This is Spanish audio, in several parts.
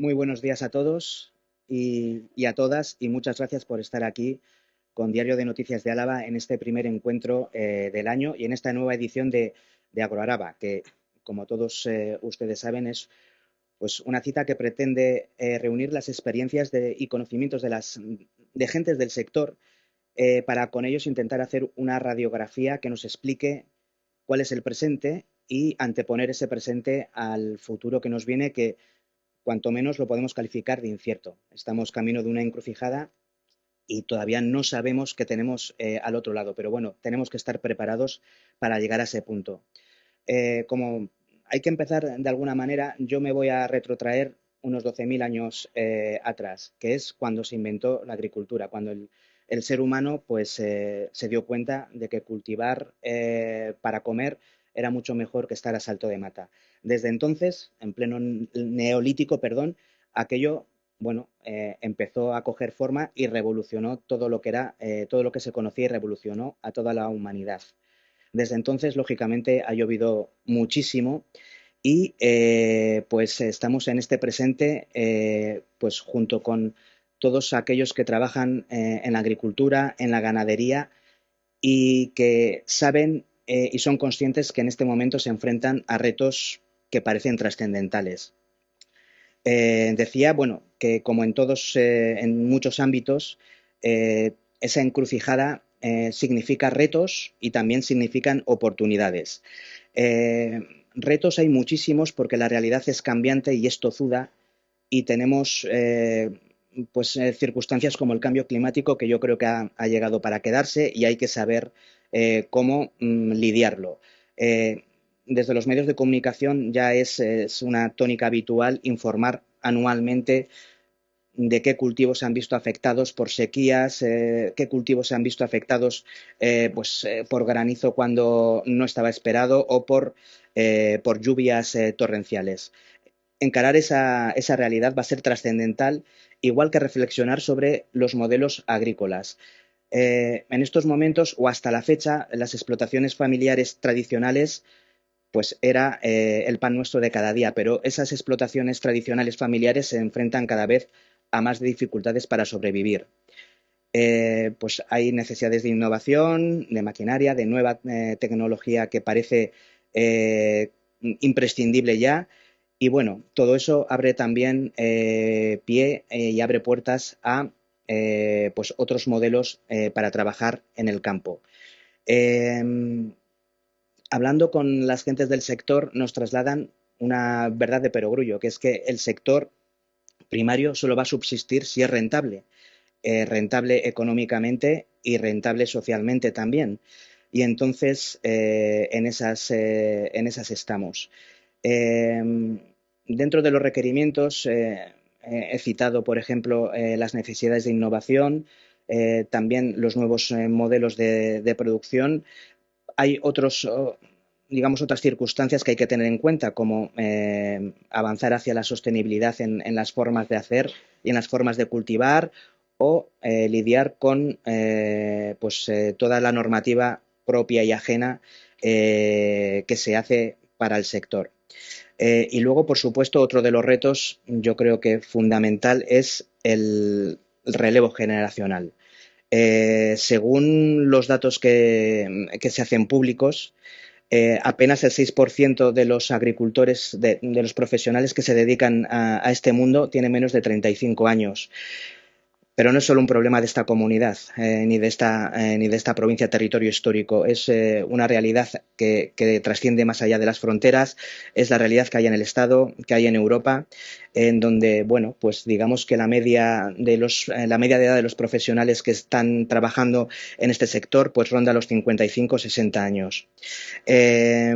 Muy buenos días a todos y a todas y muchas gracias por estar aquí con Diario de Noticias de Álava en este primer encuentro del año y en esta nueva edición de Agroaraba, que como todos ustedes saben es pues, una cita que pretende reunir las experiencias y conocimientos de gentes del sector para con ellos intentar hacer una radiografía que nos explique cuál es el presente y anteponer ese presente al futuro que nos viene, que cuanto menos lo podemos calificar de incierto. Estamos camino de una encrucijada y todavía no sabemos qué tenemos al otro lado, pero bueno, tenemos que estar preparados para llegar a ese punto. Como hay que empezar de alguna manera, yo me voy a retrotraer unos 12.000 años atrás, que es cuando se inventó la agricultura, cuando el ser humano pues, se dio cuenta de que cultivar para comer era mucho mejor que estar a salto de mata. Desde entonces, en pleno neolítico, perdón, aquello bueno, empezó a coger forma y revolucionó todo lo que era, todo lo que se conocía y revolucionó a toda la humanidad. Desde entonces, lógicamente, ha llovido muchísimo y pues estamos en este presente, pues junto con todos aquellos que trabajan en la agricultura, en la ganadería y que saben y son conscientes que en este momento se enfrentan a retos que parecen trascendentales. Decía, bueno, que como en todos, en muchos ámbitos, esa encrucijada significa retos y también significan oportunidades. Eh, Retos hay muchísimos porque la realidad es cambiante y es tozuda y tenemos pues, circunstancias como el cambio climático que yo creo que ha llegado para quedarse y hay que saber cómo lidiarlo. Eh, Desde los medios de comunicación ya es una tónica habitual informar anualmente de qué cultivos se han visto afectados por sequías, qué cultivos se han visto afectados por granizo cuando no estaba esperado o por lluvias torrenciales. Encarar esa realidad va a ser trascendental, igual que reflexionar sobre los modelos agrícolas. En estos momentos o hasta la fecha, las explotaciones familiares tradicionales pues era el pan nuestro de cada día, pero esas explotaciones tradicionales familiares se enfrentan cada vez a más dificultades para sobrevivir. Pues hay necesidades de innovación, de maquinaria, de nueva tecnología que parece imprescindible ya. Y bueno, todo eso abre también pie y abre puertas a pues otros modelos para trabajar en el campo. Eh, Hablando con las gentes del sector, nos trasladan una verdad de perogrullo, que es que el sector primario solo va a subsistir si es rentable, rentable económicamente y rentable socialmente también. Y entonces en esas estamos. Eh, Dentro de los requerimientos he citado, por ejemplo, las necesidades de innovación, también los nuevos modelos de producción. Hay otros, digamos, otras circunstancias que hay que tener en cuenta, como avanzar hacia la sostenibilidad en las formas de hacer y en las formas de cultivar o lidiar con toda la normativa propia y ajena que se hace para el sector. Y luego, por supuesto, otro de los retos, yo creo que fundamental, es el relevo generacional. Según los datos que se hacen públicos, apenas el 6% de los agricultores, de los profesionales que se dedican a este mundo, tiene menos de 35 años. Pero no es solo un problema de esta comunidad ni de esta provincia, territorio histórico. Es una realidad que trasciende más allá de las fronteras. Es la realidad que hay en el Estado, que hay en Europa, en donde, bueno, pues digamos que la media de edad de los profesionales que están trabajando en este sector pues ronda los 55 o 60 años.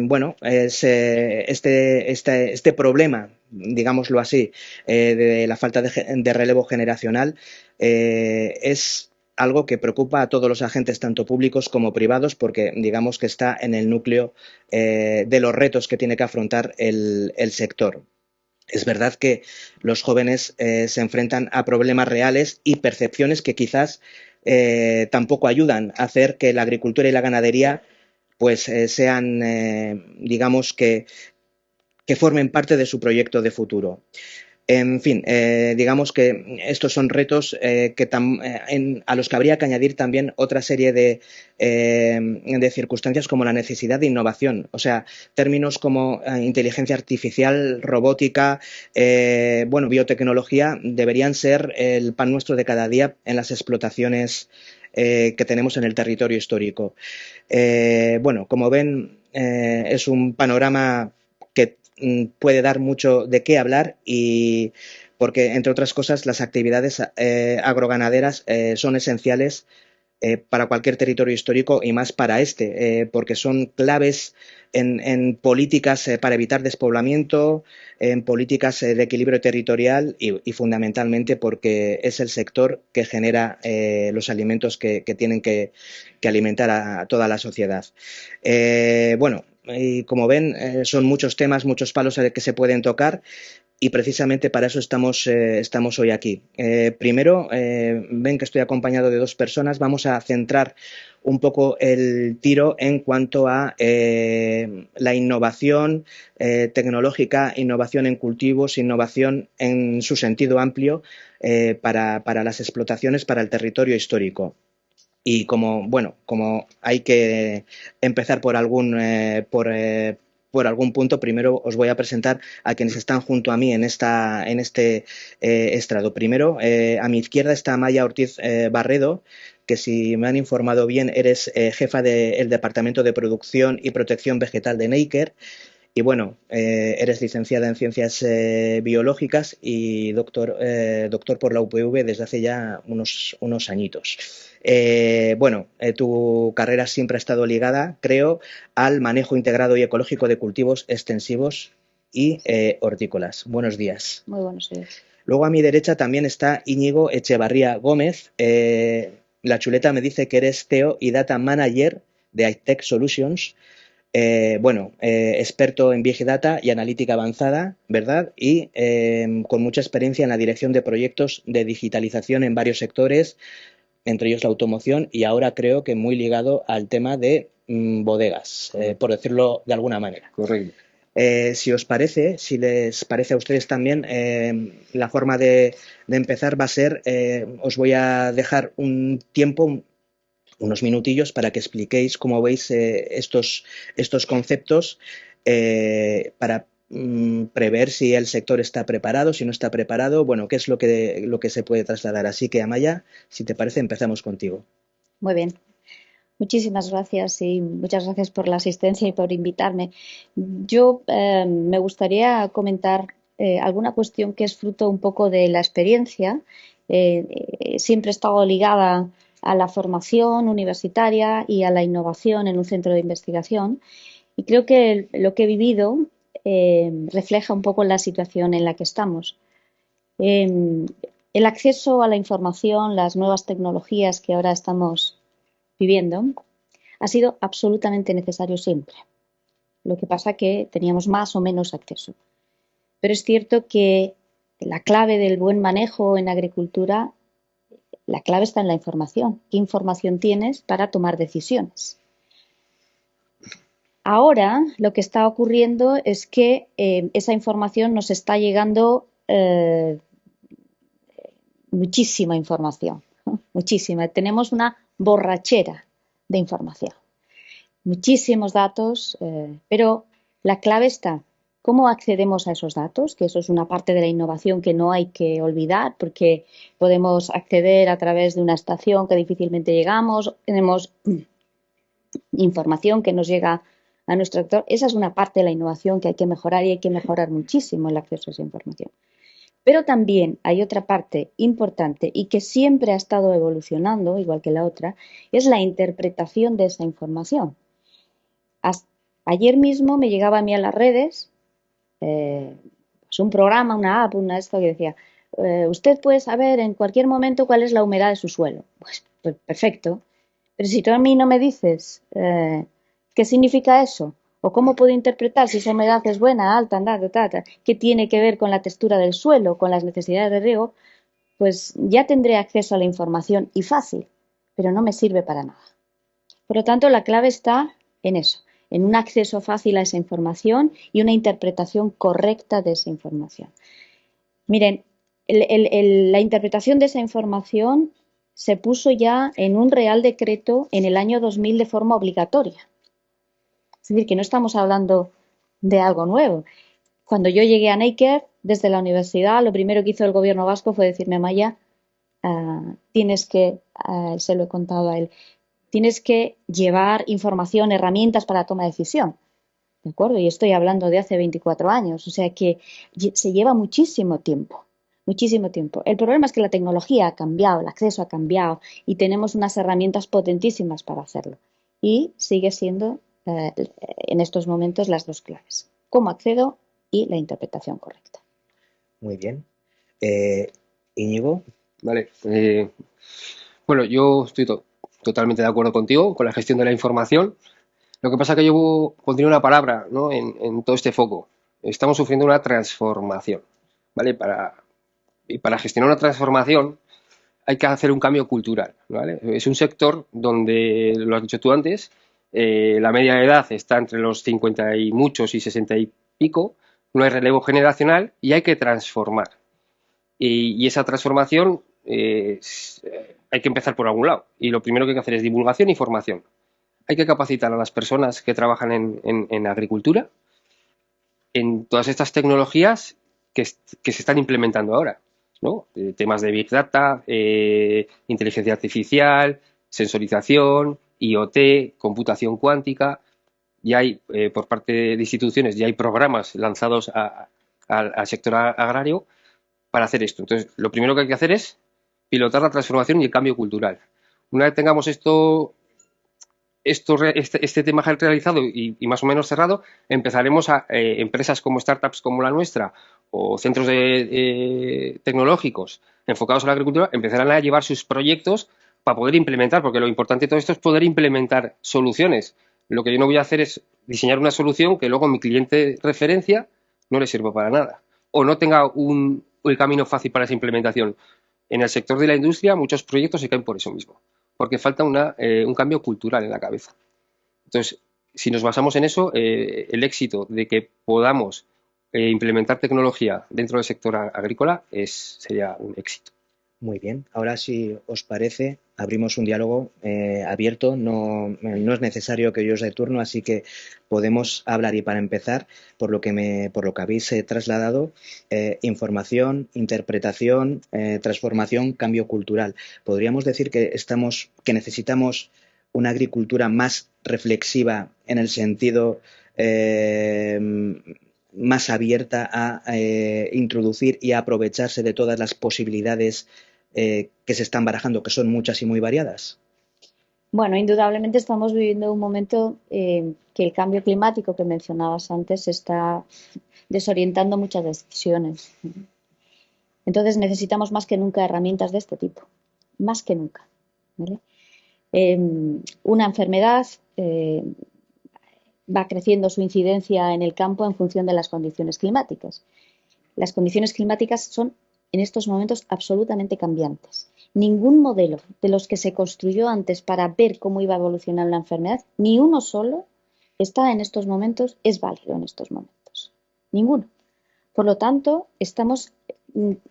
Bueno, es este problema, digámoslo así, de la falta de relevo generacional es algo que preocupa a todos los agentes, tanto públicos como privados, porque digamos que está en el núcleo de los retos que tiene que afrontar el sector. Es verdad que los jóvenes se enfrentan a problemas reales y percepciones que quizás tampoco ayudan a hacer que la agricultura y la ganadería pues digamos que formen parte de su proyecto de futuro. En fin, digamos que estos son retos a los que habría que añadir también otra serie de circunstancias como la necesidad de innovación. O sea, términos como inteligencia artificial, robótica, bueno, biotecnología deberían ser el pan nuestro de cada día en las explotaciones que tenemos en el territorio histórico. Bueno, como ven, es un panorama que puede dar mucho de qué hablar y porque, entre otras cosas, las actividades agroganaderas son esenciales para cualquier territorio histórico y más para este, porque son claves en políticas para evitar despoblamiento, en políticas de equilibrio territorial y fundamentalmente porque es el sector que genera los alimentos que tienen que alimentar a toda la sociedad. Bueno, y como ven, son muchos temas, muchos palos que se pueden tocar y precisamente para eso estamos hoy aquí. Primero, ven que estoy acompañado de dos personas. Vamos a centrar un poco el tiro en cuanto a la innovación tecnológica, innovación en cultivos, innovación en su sentido amplio para las explotaciones, para el territorio histórico. Y como hay que empezar por algún punto, primero os voy a presentar a quienes están junto a mí en este estrado. Primero, a mi izquierda está Maya Ortiz Barredo, que si me han informado bien, eres jefa del Departamento de Producción y Protección Vegetal de Neiker. Y bueno, eres licenciada en Ciencias Biológicas y doctor por la UPV desde hace ya unos añitos. Bueno, tu carrera siempre ha estado ligada, creo, al manejo integrado y ecológico de cultivos extensivos y hortícolas. Buenos días. Muy buenos días. Luego a mi derecha también está Íñigo Echevarría Gómez. La chuleta me dice que eres CEO y Data Manager de iTech Solutions. Bueno, experto en Big Data y analítica avanzada, ¿verdad? Y con mucha experiencia en la dirección de proyectos de digitalización en varios sectores, entre ellos la automoción, y ahora creo que muy ligado al tema de bodegas, por decirlo de alguna manera. Correcto. Si os parece, si les parece a ustedes también, la forma de empezar va a ser, os voy a dejar un tiempo, unos minutillos para que expliquéis cómo veis estos conceptos para prever si el sector está preparado, si no está preparado, bueno, qué es lo que se puede trasladar. Así que, Amaya, si te parece, empezamos contigo. Muy bien. Muchísimas gracias y muchas gracias por la asistencia y por invitarme. Yo me gustaría comentar alguna cuestión que es fruto un poco de la experiencia. Siempre he estado ligada a la formación universitaria y a la innovación en un centro de investigación y creo que lo que he vivido refleja un poco la situación en la que estamos. El acceso a la información, las nuevas tecnologías que ahora estamos viviendo, ha sido absolutamente necesario siempre. Lo que pasa que teníamos más o menos acceso. Pero es cierto que la clave del buen manejo en agricultura, la clave está en la información. ¿Qué información tienes para tomar decisiones? Ahora lo que está ocurriendo es que esa información nos está llegando muchísima información, ¿no? Muchísima. Tenemos una borrachera de información. Muchísimos datos, pero la clave está cómo accedemos a esos datos, que eso es una parte de la innovación que no hay que olvidar, porque podemos acceder a través de una estación que difícilmente llegamos, tenemos información que nos llega a nuestro actor. Esa es una parte de la innovación que hay que mejorar y hay que mejorar muchísimo el acceso a esa información. Pero también hay otra parte importante y que siempre ha estado evolucionando, igual que la otra, es la interpretación de esa información. Ayer mismo me llegaba a mí a las redes pues un programa, una app, esto que decía, usted puede saber en cualquier momento cuál es la humedad de su suelo. Pues perfecto. Pero si tú a mí no me dices qué significa eso, o cómo puedo interpretar si esa humedad es buena, alta, qué tiene que ver con la textura del suelo, con las necesidades de riego, pues ya tendré acceso a la información y fácil, pero no me sirve para nada. Por lo tanto, la clave está en eso, en un acceso fácil a esa información y una interpretación correcta de esa información. Miren, la interpretación de esa información se puso ya en un Real Decreto en el año 2000 de forma obligatoria. Es decir, que no estamos hablando de algo nuevo. Cuando yo llegué a Neiker, desde la universidad, lo primero que hizo el gobierno vasco fue decirme, Maya, tienes que, se lo he contado a él, tienes que llevar información, herramientas para la toma de decisión. ¿De acuerdo? Y estoy hablando de hace 24 años, o sea que se lleva muchísimo tiempo, muchísimo tiempo. El problema es que la tecnología ha cambiado, el acceso ha cambiado y tenemos unas herramientas potentísimas para hacerlo. Y sigue siendo en estos momentos las dos claves, cómo accedo y la interpretación correcta. Muy bien. Íñigo. Vale. Bueno, yo estoy totalmente de acuerdo contigo con la gestión de la información. Lo que pasa es que yo pondría una palabra, ¿no?, en todo este foco. Estamos sufriendo una transformación, ¿vale? Y para gestionar una transformación hay que hacer un cambio cultural, ¿vale? Es un sector donde, lo has dicho tú antes, la media de edad está entre los 50 y muchos y 60 y pico, no hay relevo generacional y hay que transformar. Y esa transformación hay que empezar por algún lado. Y lo primero que hay que hacer es divulgación y formación. Hay que capacitar a las personas que trabajan en agricultura en todas estas tecnologías que se están implementando ahora, ¿no? Temas de Big Data, inteligencia artificial, sensorización, IoT, computación cuántica. Y hay, por parte de instituciones, ya hay programas lanzados al sector agrario para hacer esto. Entonces, lo primero que hay que hacer es pilotar la transformación y el cambio cultural. Una vez tengamos este tema realizado y más o menos cerrado, empezaremos a empresas como startups como la nuestra o centros tecnológicos enfocados a la agricultura empezarán a llevar sus proyectos para poder implementar, porque lo importante de todo esto es poder implementar soluciones. Lo que yo no voy a hacer es diseñar una solución que luego mi cliente de referencia no le sirva para nada o no tenga el camino fácil para esa implementación. En el sector de la industria muchos proyectos se caen por eso mismo, porque falta un cambio cultural en la cabeza. Entonces, si nos basamos en eso, el éxito de que podamos implementar tecnología dentro del sector agrícola sería un éxito. Muy bien. Ahora, si os parece, abrimos un diálogo abierto. No es necesario que yo os dé turno, así que podemos hablar. Y para empezar, por lo que habéis trasladado, información, interpretación, transformación, cambio cultural. Podríamos decir que necesitamos una agricultura más reflexiva en el sentido más abierta a introducir y a aprovecharse de todas las posibilidades que se están barajando, que son muchas y muy variadas. Bueno, indudablemente estamos viviendo un momento que el cambio climático que mencionabas antes está desorientando muchas decisiones. Entonces necesitamos más que nunca herramientas de este tipo, más que nunca, ¿vale? Una enfermedad va creciendo su incidencia en el campo en función de las condiciones climáticas. Las condiciones climáticas son en estos momentos absolutamente cambiantes. Ningún modelo de los que se construyó antes para ver cómo iba a evolucionar la enfermedad, ni uno solo está en estos momentos, es válido en estos momentos. Ninguno. Por lo tanto, estamos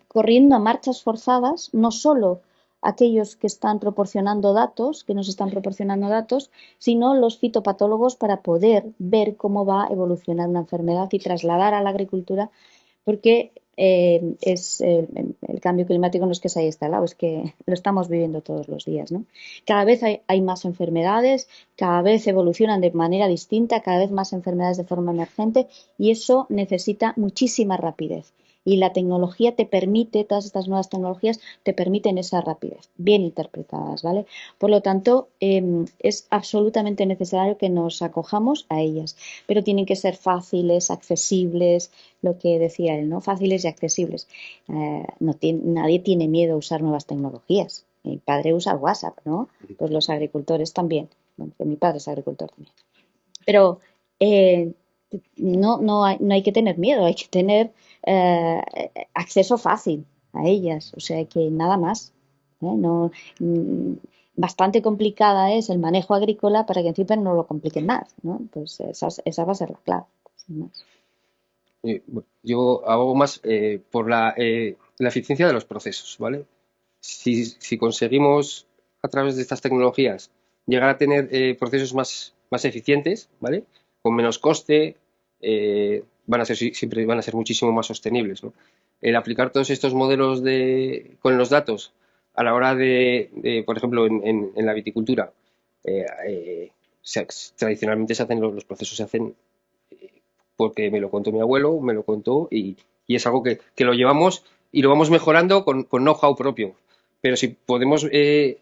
corriendo a marchas forzadas, no solo aquellos que están proporcionando datos, que nos están proporcionando datos, sino los fitopatólogos para poder ver cómo va a evolucionar una enfermedad y trasladar a la agricultura, porque el cambio climático no es que se haya instalado, es que lo estamos viviendo todos los días, ¿no? Cada vez hay más enfermedades, cada vez evolucionan de manera distinta, cada vez más enfermedades de forma emergente y eso necesita muchísima rapidez. Y la tecnología te permite, todas estas nuevas tecnologías te permiten esa rapidez, bien interpretadas, ¿vale? Por lo tanto, es absolutamente necesario que nos acojamos a ellas, pero tienen que ser fáciles, accesibles, lo que decía él, ¿no? Fáciles y accesibles. Nadie tiene miedo a usar nuevas tecnologías. Mi padre usa WhatsApp, ¿no? Pues los agricultores también. Bueno, mi padre es agricultor también. Pero no hay que tener miedo, hay que tener acceso fácil a ellas. O sea que nada más. No, bastante complicada es el manejo agrícola para que encima no lo compliquen más, ¿no? Pues esa va a ser la clave. Sin más. Yo abogo más por la eficiencia de los procesos, ¿vale? Si conseguimos a través de estas tecnologías llegar a tener procesos más eficientes, ¿vale? Con menos coste, siempre van a ser muchísimo más sostenibles, ¿no? El aplicar todos estos modelos con los datos a la hora por ejemplo, en la viticultura, eh, eh, tradicionalmente los procesos se hacen porque me lo contó mi abuelo, me lo contó y es algo que lo llevamos y lo vamos mejorando con know-how propio. Pero si podemos que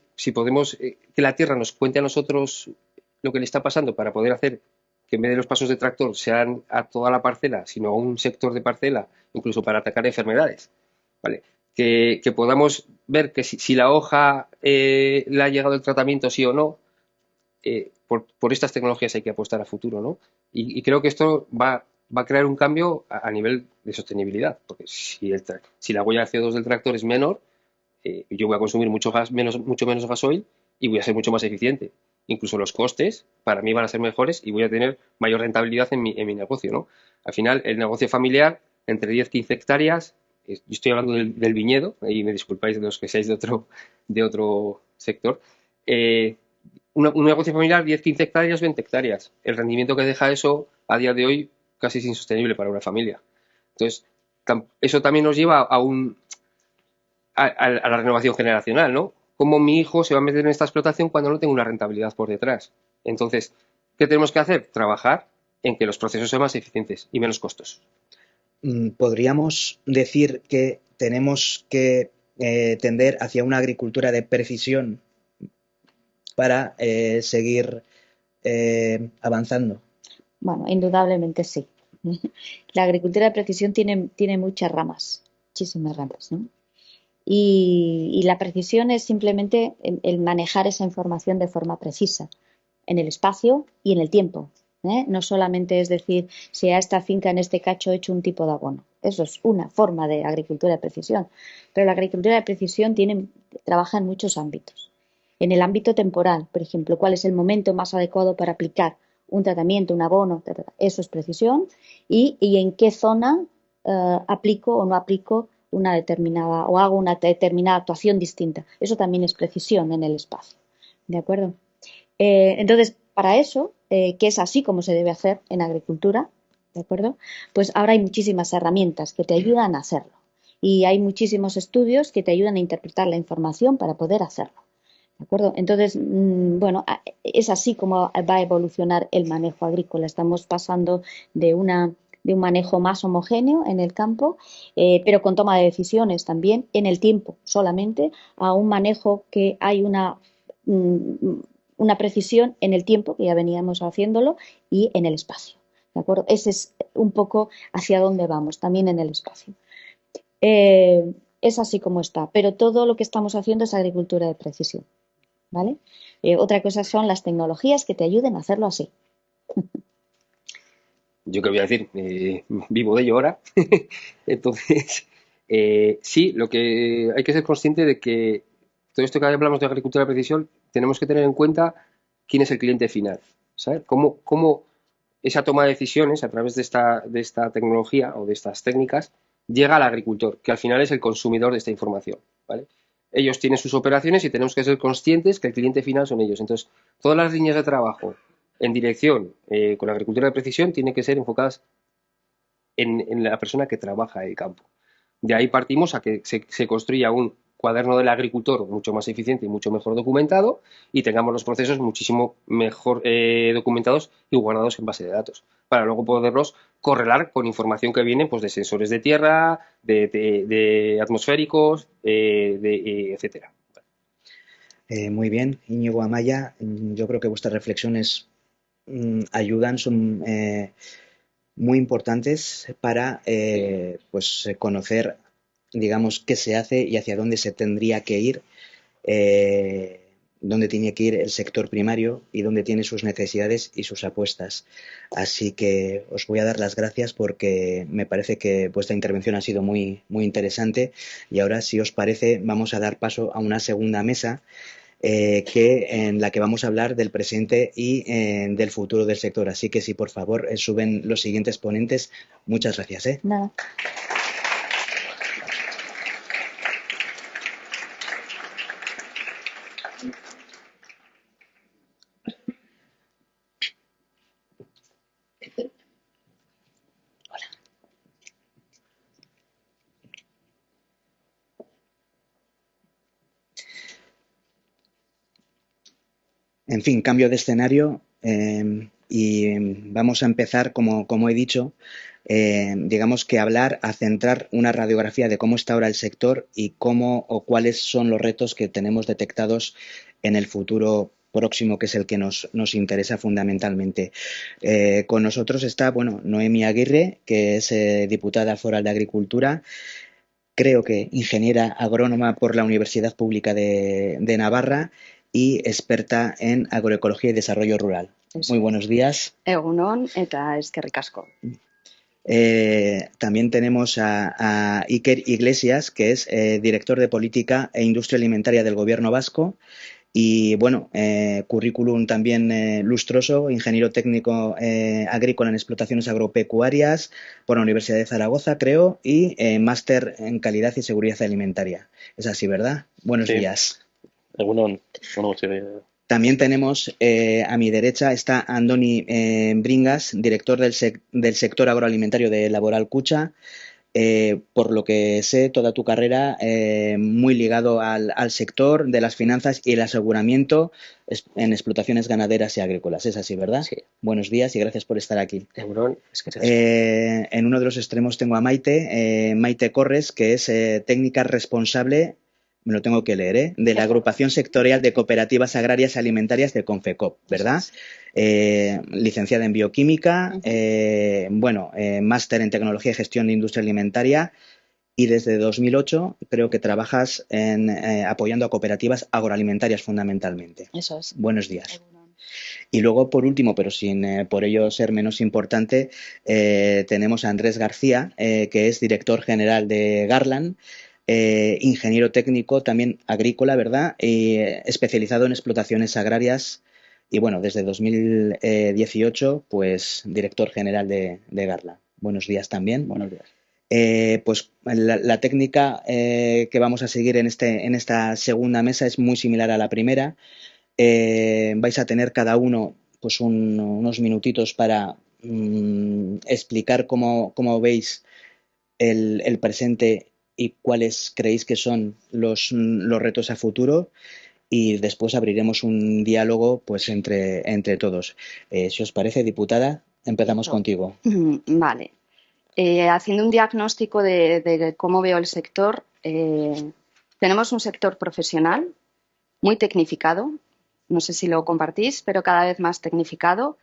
la Tierra nos cuente a nosotros lo que le está pasando para poder hacer que en vez de los pasos de tractor sean a toda la parcela, sino a un sector de parcela, incluso para atacar enfermedades, ¿vale? Que podamos ver que si la hoja le ha llegado el tratamiento sí o no, por estas tecnologías hay que apostar a futuro, ¿no? Y creo que esto va a crear un cambio a nivel de sostenibilidad, porque si la huella de CO2 del tractor es menor, yo voy a consumir mucho menos gasoil y voy a ser mucho más eficiente. Incluso los costes para mí van a ser mejores y voy a tener mayor rentabilidad en mi negocio, ¿no? Al final, el negocio familiar, entre 10-15 hectáreas, yo estoy hablando del viñedo, y me disculpáis de los que seáis de otro sector, un negocio familiar, 10-15 hectáreas, 20 hectáreas. El rendimiento que deja eso a día de hoy casi es insostenible para una familia. Entonces, eso también nos lleva a la renovación generacional, ¿no? ¿Cómo mi hijo se va a meter en esta explotación cuando no tengo una rentabilidad por detrás? Entonces, ¿qué tenemos que hacer? Trabajar en que los procesos sean más eficientes y menos costosos. ¿Podríamos decir que tenemos que tender hacia una agricultura de precisión para seguir avanzando? Bueno, indudablemente sí. La agricultura de precisión tiene muchas ramas, muchísimas ramas, ¿no? Y la precisión es simplemente el manejar esa información de forma precisa, en el espacio y en el tiempo, ¿eh? No solamente es decir, si a esta finca en este cacho he hecho un tipo de abono. Eso es una forma de agricultura de precisión. Pero la agricultura de precisión trabaja en muchos ámbitos. En el ámbito temporal, por ejemplo, ¿cuál es el momento más adecuado para aplicar un tratamiento, un abono? Eso es precisión. Y en qué zona aplico o no aplico una determinada o hago una determinada actuación distinta. Eso también es precisión en el espacio. ¿De acuerdo? Entonces, para eso, que es así como se debe hacer en agricultura, ¿de acuerdo? Pues ahora hay muchísimas herramientas que te ayudan a hacerlo. Y hay muchísimos estudios que te ayudan a interpretar la información para poder hacerlo. ¿De acuerdo? Entonces, bueno, es así como va a evolucionar el manejo agrícola. Estamos pasando de un manejo más homogéneo en el campo, pero con toma de decisiones también en el tiempo solamente, a un manejo que hay una precisión en el tiempo, que ya veníamos haciéndolo, y en el espacio. ¿De acuerdo? Ese es un poco hacia dónde vamos, también en el espacio. Es así como está, pero todo lo que estamos haciendo es agricultura de precisión. ¿Vale? Otra cosa son las tecnologías que te ayuden a hacerlo así. Yo qué voy a decir, vivo de ello ahora. Entonces, sí, lo que hay que ser consciente de que todo esto que hablamos de agricultura de precisión, tenemos que tener en cuenta quién es el cliente final, ¿sabes? Cómo esa toma de decisiones a través de esta tecnología o de estas técnicas llega al agricultor, que al final es el consumidor de esta información, ¿vale? Ellos tienen sus operaciones y tenemos que ser conscientes que el cliente final son ellos. Entonces, todas las líneas de trabajo en dirección con la agricultura de precisión tienen que ser enfocadas en la persona que trabaja el campo. De ahí partimos a que se construya un cuaderno del agricultor mucho más eficiente y mucho mejor documentado y tengamos los procesos muchísimo mejor documentados y guardados en base de datos para luego poderlos correlar con información que viene pues, de sensores de tierra, de atmosféricos, etcétera. Muy bien, Íñigo Amaya, yo creo que vuestras reflexiones ayudan, son muy importantes para pues conocer, digamos, qué se hace y hacia dónde se tendría que ir, dónde tiene que ir el sector primario y dónde tiene sus necesidades y sus apuestas. Así que os voy a dar las gracias porque me parece que vuestra intervención ha sido muy, muy interesante y ahora, si os parece, vamos a dar paso a una segunda mesa en la que vamos a hablar del presente y del futuro del sector. Así que si por favor suben los siguientes ponentes. Muchas gracias. Nada. En fin, cambio de escenario y vamos a empezar, como he dicho, digamos que a centrar una radiografía de cómo está ahora el sector y cómo o cuáles son los retos que tenemos detectados en el futuro próximo, que es el que nos interesa fundamentalmente. Con nosotros está, Noemi Aguirre, que es diputada foral de Agricultura, creo que ingeniera agrónoma por la Universidad Pública de Navarra y experta en agroecología y desarrollo rural. Eso. Muy buenos días. Egunon eta eskerrik asko. También tenemos a Iker Iglesias, que es director de Política e Industria Alimentaria del Gobierno Vasco y, currículum también lustroso, ingeniero técnico agrícola en explotaciones agropecuarias por la Universidad de Zaragoza, creo, y máster en calidad y seguridad alimentaria. Es así, ¿verdad? Buenos días. Egunon. También tenemos a mi derecha está Andoni Bringas, director del sector agroalimentario de Laboral Cucha. Por lo que sé, toda tu carrera muy ligado al sector de las finanzas y el aseguramiento en explotaciones ganaderas y agrícolas. Es así, ¿verdad? Sí. Buenos días y gracias por estar aquí. Egunon, eskerrik asko. En uno de los extremos tengo a Maite Corres, que es técnica responsable, me lo tengo que leer, de la Agrupación Sectorial de Cooperativas Agrarias Alimentarias de Confecop, ¿verdad? Licenciada en Bioquímica, máster en Tecnología y Gestión de Industria Alimentaria y desde 2008 creo que trabajas apoyando a cooperativas agroalimentarias fundamentalmente. Eso es. Buenos días. Y luego, por último, pero sin por ello ser menos importante, tenemos a Andrés García, que es director general de Garland, ingeniero técnico también agrícola, ¿verdad? Especializado en explotaciones agrarias y desde 2018 pues director general de Garland. Buenos días también. Buenos días. Pues la técnica que vamos a seguir en esta segunda mesa es muy similar a la primera. Vais a tener cada uno pues unos minutitos para explicar cómo veis el presente y cuáles creéis que son los retos a futuro y después abriremos un diálogo pues entre todos. Si os parece, diputada, empezamos contigo. Vale. Haciendo un diagnóstico de cómo veo el sector, tenemos un sector profesional muy tecnificado, no sé si lo compartís, pero cada vez más tecnificado.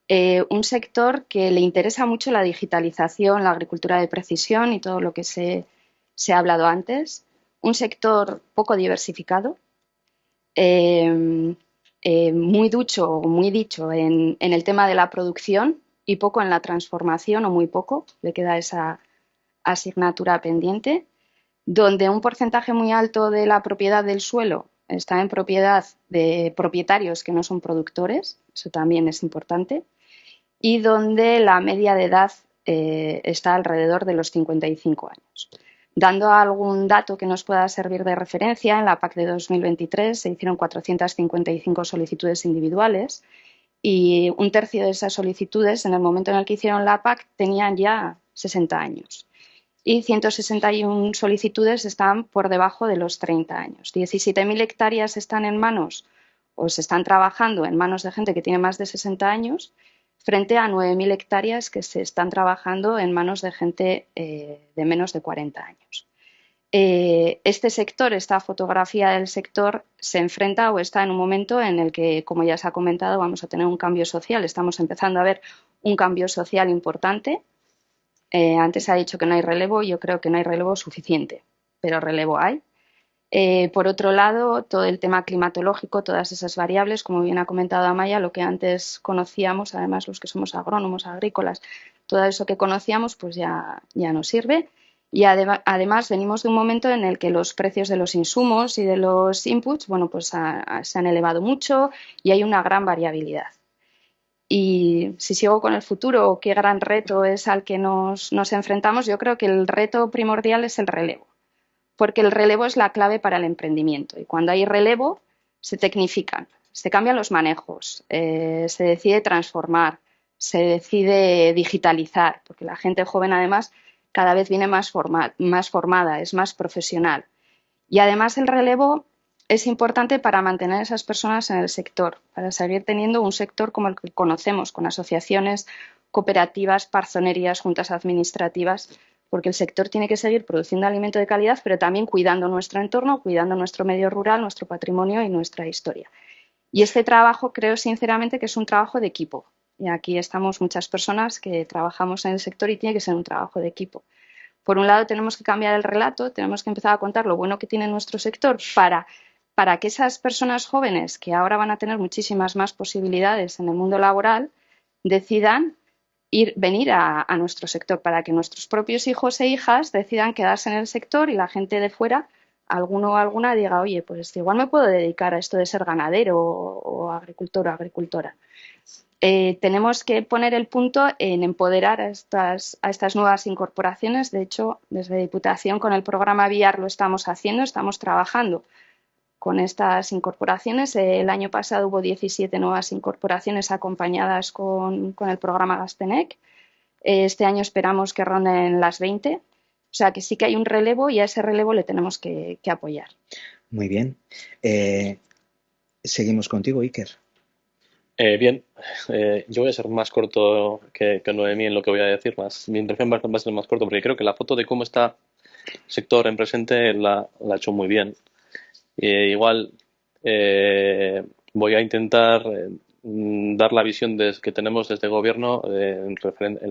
Un sector que le interesa mucho la digitalización, la agricultura de precisión y todo lo que se ha hablado antes. Un sector poco diversificado, muy dicho en el tema de la producción y poco en la transformación, o muy poco, le queda esa asignatura pendiente, donde un porcentaje muy alto de la propiedad del suelo está en propiedad de propietarios que no son productores, eso también es importante, y donde la media de edad está alrededor de los 55 años. Dando algún dato que nos pueda servir de referencia, en la PAC de 2023 se hicieron 455 solicitudes individuales y un tercio de esas solicitudes, en el momento en el que hicieron la PAC, tenían ya 60 años. Y 161 solicitudes están por debajo de los 30 años. 17.000 hectáreas están en manos o se están trabajando en manos de gente que tiene más de 60 años, frente a 9.000 hectáreas que se están trabajando en manos de gente de menos de 40 años. Este sector, esta fotografía del sector, se enfrenta o está en un momento en el que, como ya se ha comentado, vamos a tener un cambio social. Estamos empezando a ver un cambio social importante. Antes se ha dicho que no hay relevo, yo creo que no hay relevo suficiente, pero relevo hay. Por otro lado, todo el tema climatológico, todas esas variables, como bien ha comentado Amaya, lo que antes conocíamos, además los que somos agrónomos, agrícolas, todo eso que conocíamos pues ya no sirve. Y además venimos de un momento en el que los precios de los insumos y de los inputs, bueno, pues se han elevado mucho y hay una gran variabilidad. Y si sigo con el futuro, ¿qué gran reto es al que nos enfrentamos? Yo creo que el reto primordial es el relevo, porque el relevo es la clave para el emprendimiento. Y cuando hay relevo, se tecnifican, se cambian los manejos, se decide transformar, se decide digitalizar, porque la gente joven además cada vez viene más formada, es más profesional. Y además el relevo es importante para mantener a esas personas en el sector, para seguir teniendo un sector como el que conocemos, con asociaciones, cooperativas, parzonerías, juntas administrativas, porque el sector tiene que seguir produciendo alimento de calidad, pero también cuidando nuestro entorno, cuidando nuestro medio rural, nuestro patrimonio y nuestra historia. Y este trabajo creo sinceramente que es un trabajo de equipo. Y aquí estamos muchas personas que trabajamos en el sector y tiene que ser un trabajo de equipo. Por un lado, tenemos que cambiar el relato, tenemos que empezar a contar lo bueno que tiene nuestro sector para que esas personas jóvenes, que ahora van a tener muchísimas más posibilidades en el mundo laboral, decidan venir a nuestro sector, para que nuestros propios hijos e hijas decidan quedarse en el sector y la gente de fuera, alguno o alguna, diga, oye, pues igual me puedo dedicar a esto de ser ganadero o agricultor o agricultora. Tenemos que poner el punto en empoderar a estas nuevas incorporaciones. De hecho, desde Diputación con el programa VIAR lo estamos haciendo, estamos trabajando con estas incorporaciones. El año pasado hubo 17 nuevas incorporaciones acompañadas con el programa Gastenec. Este año esperamos que ronden las 20. O sea que sí que hay un relevo y a ese relevo le tenemos que apoyar. Muy bien. Seguimos contigo, Iker. Bien, yo voy a ser más corto que Noemí en lo que voy a decir. Mi intervención va a ser más corto porque creo que la foto de cómo está el sector en presente la ha hecho muy bien. Igual voy a intentar dar la visión que tenemos desde el Gobierno en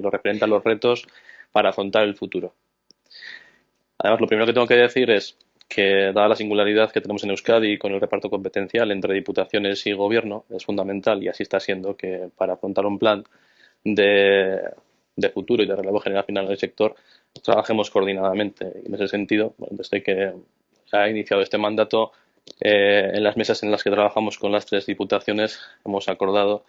lo referente a los retos para afrontar el futuro. Además, lo primero que tengo que decir es que, dada la singularidad que tenemos en Euskadi con el reparto competencial entre diputaciones y gobierno, es fundamental, y así está siendo, que para afrontar un plan de futuro y de relevo generacional del sector, trabajemos coordinadamente. Y en ese sentido, desde que se ha iniciado este mandato, en las mesas en las que trabajamos con las 3 diputaciones, hemos acordado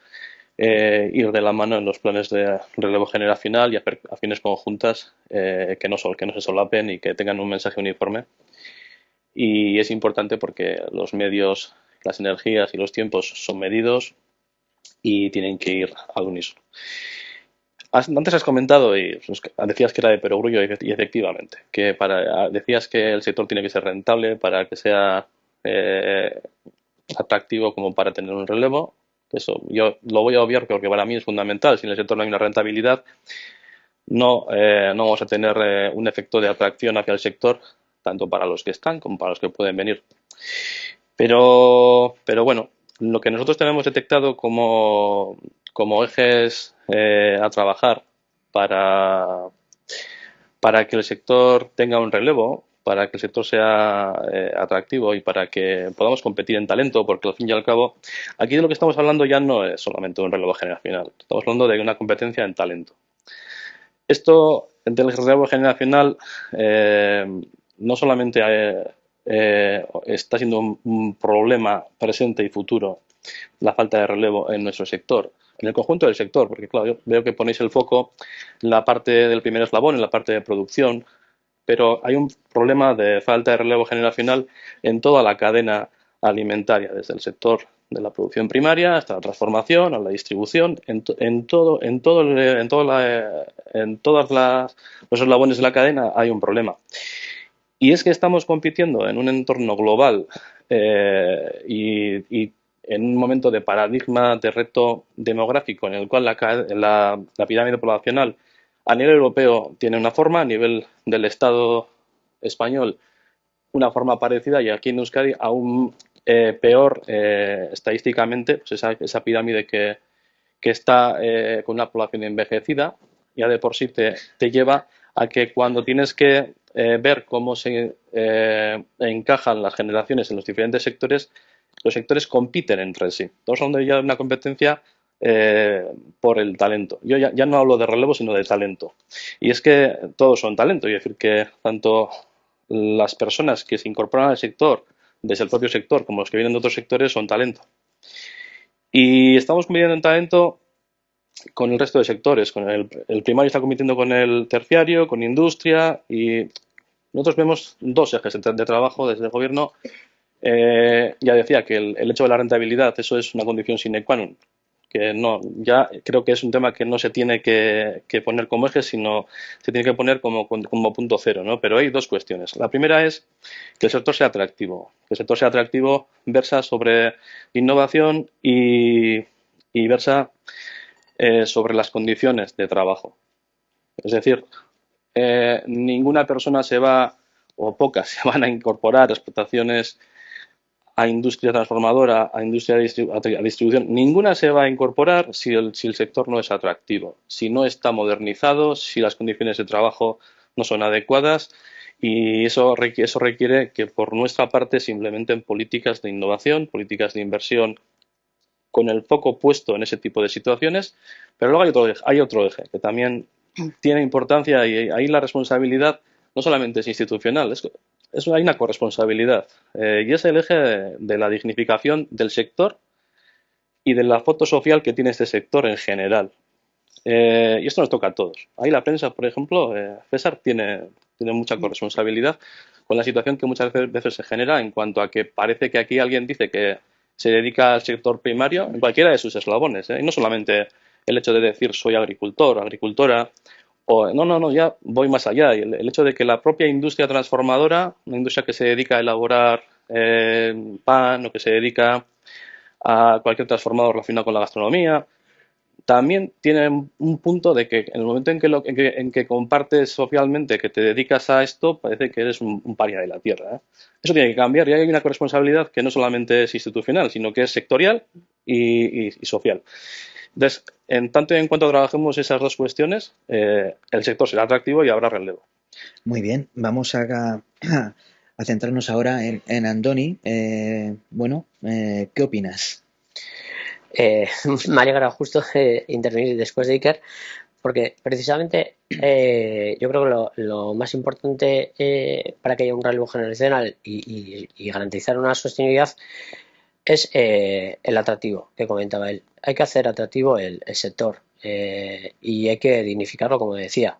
ir de la mano en los planes de relevo generacional y acciones conjuntas que no se solapen y que tengan un mensaje uniforme. Y es importante porque los medios, las energías y los tiempos son medidos y tienen que ir al unísono. Antes has comentado y decías que era de perogrullo y efectivamente, que decías que el sector tiene que ser rentable para que sea atractivo como para tener un relevo. Eso yo lo voy a obviar porque para mí es fundamental. Si en el sector no hay una rentabilidad, no vamos a tener un efecto de atracción hacia el sector, tanto para los que están como para los que pueden venir. Pero bueno, lo que nosotros tenemos detectado como ejes a trabajar para que el sector tenga un relevo, para que el sector sea atractivo y para que podamos competir en talento, porque al fin y al cabo, aquí de lo que estamos hablando ya no es solamente un relevo generacional, estamos hablando de una competencia en talento. Esto del relevo generacional no solamente está siendo un problema presente y futuro, la falta de relevo en nuestro sector, en el conjunto del sector, porque claro, yo veo que ponéis el foco en la parte del primer eslabón, en la parte de producción, pero hay un problema de falta de relevo generacional en toda la cadena alimentaria, desde el sector de la producción primaria hasta la transformación, a la distribución, en todos los eslabones de la cadena hay un problema. Y es que estamos compitiendo en un entorno global y en un momento de paradigma de reto demográfico en el cual la pirámide poblacional a nivel europeo tiene una forma, a nivel del Estado español una forma parecida y aquí en Euskadi aún peor estadísticamente, pues esa pirámide que está con una población envejecida ya de por sí te lleva a que cuando tienes que ver cómo se encajan las generaciones en los diferentes sectores, los sectores compiten entre sí. Estamos hablando ya de una competencia por el talento. Yo ya no hablo de relevo, sino de talento. Y es que todos son talento, es decir, que tanto las personas que se incorporan al sector, desde el propio sector, como los que vienen de otros sectores, son talento. Y estamos compitiendo en talento con el resto de sectores. El primario está compitiendo con el terciario, con industria, y nosotros vemos dos ejes de trabajo desde el gobierno. Ya decía que el hecho de la rentabilidad, eso es una condición sine qua non, que no, ya creo que es un tema que no se tiene que poner como eje, sino se tiene que poner como punto cero, ¿no? Pero hay dos cuestiones. La primera es que el sector sea atractivo. Que el sector sea atractivo versa sobre innovación y versa sobre las condiciones de trabajo. Es decir, ninguna persona se va, o pocas, se van a incorporar a explotaciones, a industria transformadora, a industria a distribución. Ninguna se va a incorporar si el sector no es atractivo, si no está modernizado, si las condiciones de trabajo no son adecuadas, y eso requiere que por nuestra parte se implementen políticas de innovación, políticas de inversión con el foco puesto en ese tipo de situaciones. Pero luego hay otro eje que también tiene importancia, y ahí la responsabilidad no solamente es institucional, hay una corresponsabilidad, y es el eje de la dignificación del sector y de la foto social que tiene este sector en general. Y esto nos toca a todos. Ahí la prensa, por ejemplo, César, tiene mucha corresponsabilidad con la situación que muchas veces se genera en cuanto a que parece que aquí alguien dice que se dedica al sector primario en cualquiera de sus eslabones, y no solamente el hecho de decir soy agricultor, agricultora, o no, ya voy más allá. El hecho de que la propia industria transformadora, una industria que se dedica a elaborar pan o que se dedica a cualquier transformador relacionado con la gastronomía, también tiene un punto de que en el momento en que compartes socialmente que te dedicas a esto, parece que eres un paria de la tierra, ¿eh? Eso tiene que cambiar, y hay una corresponsabilidad que no solamente es institucional, sino que es sectorial y social. Entonces, en tanto y en cuanto trabajemos esas dos cuestiones, el sector será atractivo y habrá relevo. Muy bien, vamos a centrarnos ahora en Andoni. ¿Qué opinas? Me alegra justo intervenir después de Iker, porque precisamente yo creo que lo más importante para que haya un relevo generacional y garantizar una sostenibilidad es el atractivo que comentaba él. Hay que hacer atractivo el sector y hay que dignificarlo, como decía.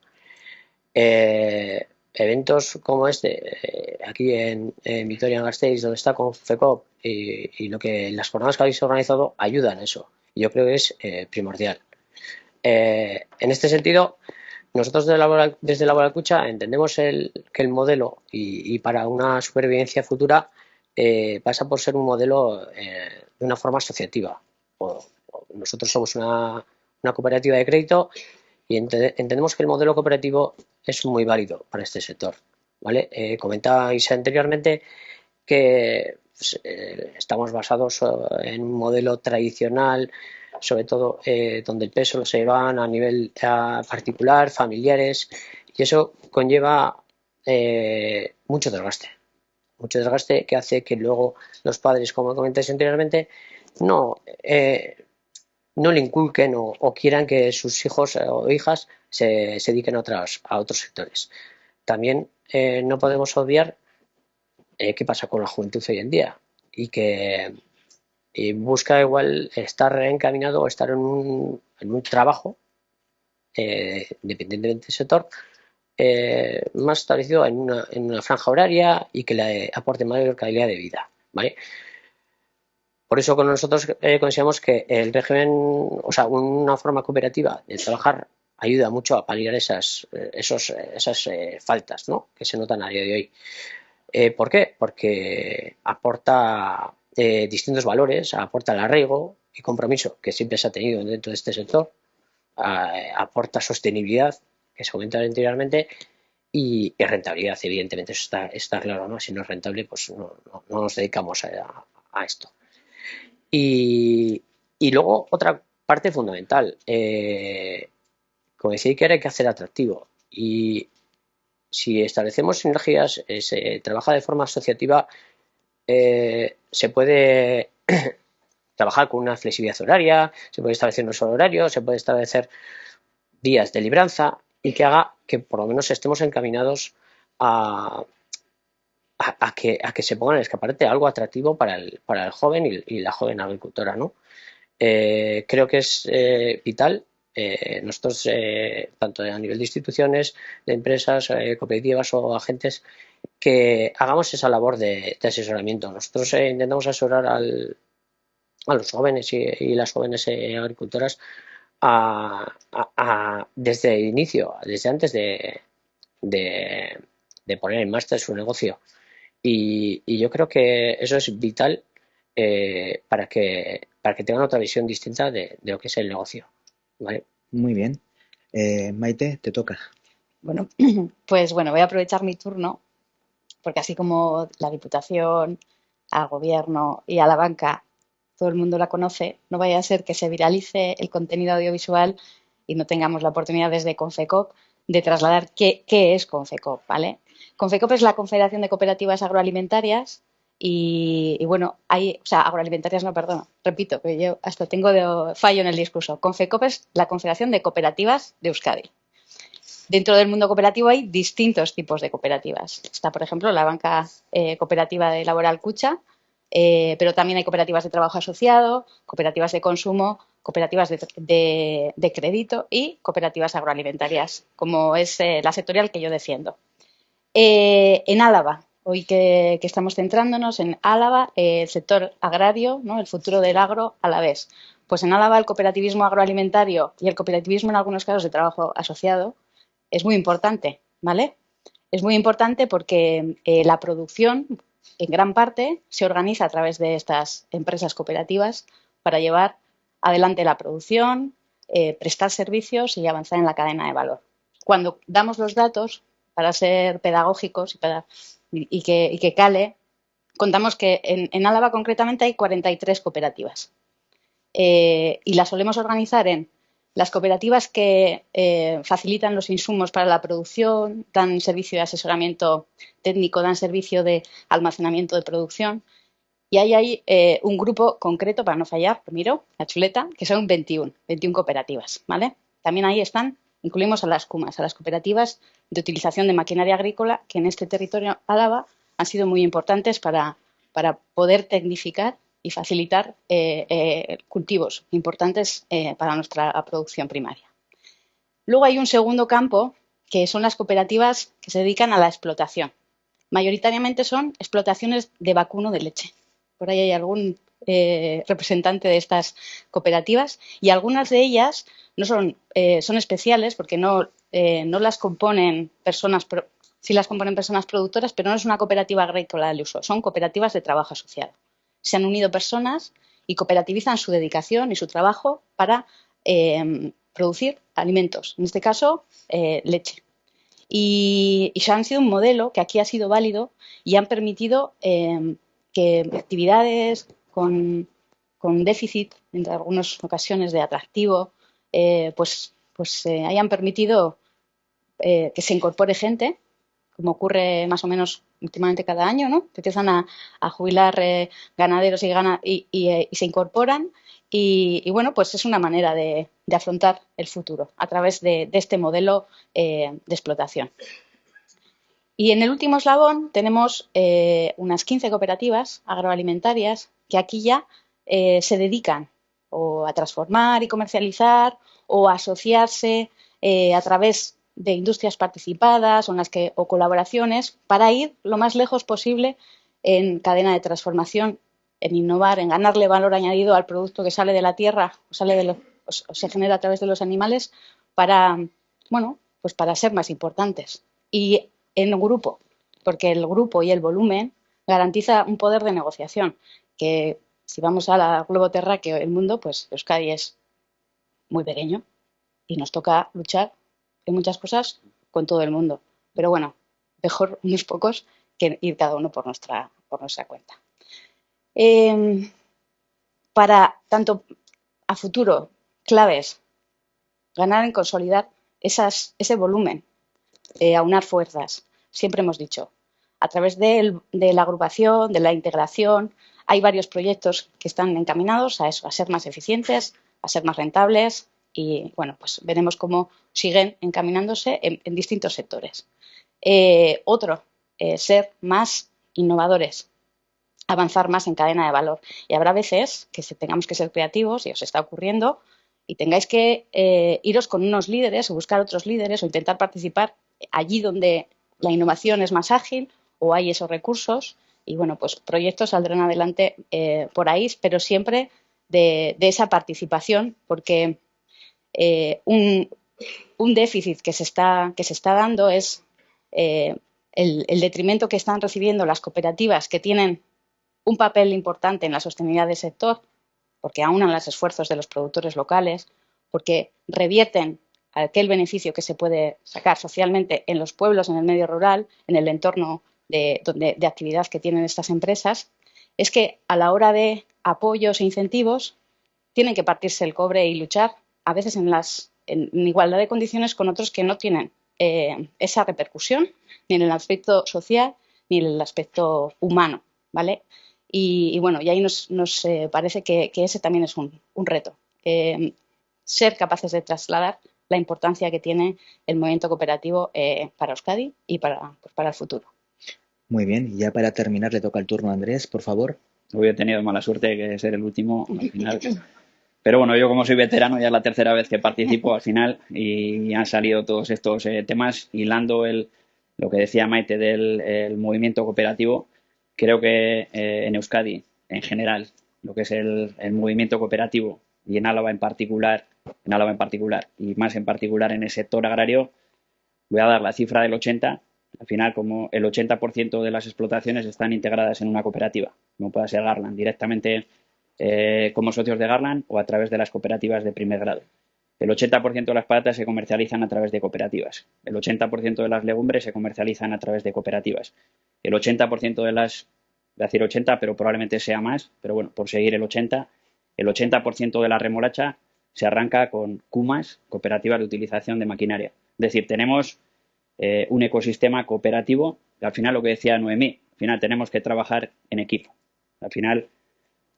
Eventos como este, aquí en Vitoria-Gasteiz, donde está con FECOP, y las jornadas que habéis organizado ayudan a eso. Yo creo que es primordial. En este sentido, nosotros desde la Escucha entendemos que el modelo y para una supervivencia futura pasa por ser un modelo de una forma asociativa. Nosotros somos una cooperativa de crédito y entendemos que el modelo cooperativo es muy válido para este sector, ¿vale? Comentabais anteriormente que estamos basados en un modelo tradicional, sobre todo donde el peso lo se llevan a nivel particular, familiares, y eso conlleva mucho desgaste que hace que luego los padres, como comentáis anteriormente, no le inculquen o quieran que sus hijos o hijas se dediquen a otros sectores. También no podemos obviar qué pasa con la juventud hoy en día y que busca igual estar encaminado o estar en un trabajo, independientemente del sector, más establecido en una franja horaria y que le aporte mayor calidad de vida, ¿vale? Por eso con nosotros consideramos que el régimen, o sea, una forma cooperativa de trabajar ayuda mucho a paliar esas faltas, ¿no?, que se notan a día de hoy. ¿Por qué? Porque aporta distintos valores, aporta el arraigo y compromiso que siempre se ha tenido dentro de este sector, aporta sostenibilidad, que se comentaba anteriormente, y rentabilidad, evidentemente, eso está claro, ¿no? Si no es rentable, pues no nos dedicamos a esto. Y luego otra parte fundamental, como decía Iker, hay que hacer atractivo, y si establecemos sinergias, se trabaja de forma asociativa, se puede trabajar con una flexibilidad horaria, se puede establecer un solo horario, se puede establecer días de libranza y que haga que por lo menos estemos encaminados a que se ponga en el escaparate algo atractivo para el joven y la joven agricultora, ¿no? Creo que es vital nosotros, tanto a nivel de instituciones, de empresas, cooperativas o agentes, que hagamos esa labor de asesoramiento. Nosotros intentamos asesorar a los jóvenes y las jóvenes agricultoras desde el inicio, desde antes de poner en marcha su negocio. Y yo creo que eso es vital para que tengan otra visión distinta de lo que es el negocio. ¿Vale? Muy bien. Maite, te toca. Bueno, pues bueno, voy a aprovechar mi turno, porque así como la Diputación, al Gobierno y a la banca, todo el mundo la conoce, no vaya a ser que se viralice el contenido audiovisual y no tengamos la oportunidad desde Confecop de trasladar qué es Confecop, ¿vale? Confecop es la Confederación de Cooperativas Agroalimentarias y bueno, agroalimentarias no, perdón, repito, que yo hasta tengo fallo en el discurso. Confecop es la Confederación de Cooperativas de Euskadi. Dentro del mundo cooperativo hay distintos tipos de cooperativas. Está, por ejemplo, la banca cooperativa de Laboral Cucha, pero también hay cooperativas de trabajo asociado, cooperativas de consumo, cooperativas de crédito y cooperativas agroalimentarias, como es la sectorial que yo defiendo. En Álava, hoy que estamos centrándonos en Álava, el sector agrario, ¿no? El futuro del agro alavés. Pues en Álava el cooperativismo agroalimentario y el cooperativismo en algunos casos de trabajo asociado es muy importante, ¿vale? Es muy importante porque la producción, en gran parte, se organiza a través de estas empresas cooperativas para llevar adelante la producción, prestar servicios y avanzar en la cadena de valor. Cuando damos los datos, para ser pedagógicos y que cale, contamos que en Álava concretamente hay 43 cooperativas y las solemos organizar en las cooperativas que facilitan los insumos para la producción, dan servicio de asesoramiento técnico, dan servicio de almacenamiento de producción. Y ahí hay un grupo concreto, para no fallar, miro, la chuleta, que son 21 cooperativas, ¿vale? También ahí incluimos a las CUMAS, a las cooperativas de utilización de maquinaria agrícola, que en este territorio Álava han sido muy importantes para poder tecnificar y facilitar cultivos importantes para nuestra producción primaria. Luego hay un segundo campo, que son las cooperativas que se dedican a la explotación. Mayoritariamente son explotaciones de vacuno de leche. Por ahí hay algún representante de estas cooperativas y algunas de ellas no son especiales porque no las componen personas, sí las componen personas productoras, pero no es una cooperativa agrícola al uso, son cooperativas de trabajo asociado. Se han unido personas y cooperativizan su dedicación y su trabajo para producir alimentos, en este caso leche. Y han sido un modelo que aquí ha sido válido y han permitido que actividades con déficit, en algunas ocasiones de atractivo, hayan permitido que se incorpore gente, como ocurre más o menos últimamente cada año, ¿no? Que empiezan a jubilar ganaderos y se incorporan. Y bueno, pues es una manera de afrontar el futuro a través de este modelo de explotación. Y en el último eslabón tenemos unas 15 cooperativas agroalimentarias que aquí ya se dedican o a transformar y comercializar o a asociarse a través de industrias participadas o colaboraciones para ir lo más lejos posible en cadena de transformación, en innovar, en ganarle valor añadido al producto que sale de la tierra o se genera a través de los animales para ser más importantes. Y en grupo, porque el grupo y el volumen garantiza un poder de negociación que, si vamos a la globo terráqueo del mundo, pues Euskadi es muy pequeño y nos toca luchar en muchas cosas con todo el mundo. Pero bueno, mejor unos pocos que ir cada uno por nuestra cuenta. Para tanto a futuro, claves, ganar en consolidar ese volumen, aunar fuerzas, siempre hemos dicho, a través de la agrupación, de la integración, hay varios proyectos que están encaminados a eso, a ser más eficientes, a ser más rentables y, bueno, pues veremos cómo siguen encaminándose en distintos sectores. Otro, ser más innovadores, avanzar más en cadena de valor. Y habrá veces que tengamos que ser creativos, y os está ocurriendo, y tengáis que iros con unos líderes o buscar otros líderes o intentar participar allí donde la innovación es más ágil o hay esos recursos. Y bueno, pues proyectos saldrán adelante por ahí, pero siempre de esa participación, porque un déficit que se está dando es el detrimento que están recibiendo las cooperativas que tienen un papel importante en la sostenibilidad del sector, porque aunan los esfuerzos de los productores locales, porque revierten aquel beneficio que se puede sacar socialmente en los pueblos, en el medio rural, en el entorno de actividad que tienen estas empresas, es que a la hora de apoyos e incentivos tienen que partirse el cobre y luchar a veces en igualdad de condiciones con otros que no tienen esa repercusión ni en el aspecto social ni en el aspecto humano, ¿vale? Y bueno, y ahí nos parece que ese también es un reto. Ser capaces de trasladar la importancia que tiene el movimiento cooperativo para Euskadi y para el futuro. Muy bien, y ya para terminar le toca el turno a Andrés, por favor. Hoy he tenido mala suerte de ser el último al final. Pero bueno, yo como soy veterano, ya es la tercera vez que participo al final y han salido todos estos temas hilando lo que decía Maite del movimiento cooperativo. Creo que en Euskadi, en general, lo que es el movimiento cooperativo y en Álava en particular, y más en particular en el sector agrario, voy a dar la cifra del 80. Al final, como el 80% de las explotaciones están integradas en una cooperativa, no puede ser Garland directamente como socios de Garland o a través de las cooperativas de primer grado. El 80% de las patatas se comercializan a través de cooperativas. El 80% de las legumbres se comercializan a través de cooperativas. El 80% de las, voy a decir 80, pero probablemente sea más, pero bueno, por seguir el 80% de la remolacha se arranca con CUMAS, cooperativas de utilización de maquinaria. Es decir, tenemos un ecosistema cooperativo. Al final, lo que decía Noemí, al final tenemos que trabajar en equipo. Al final,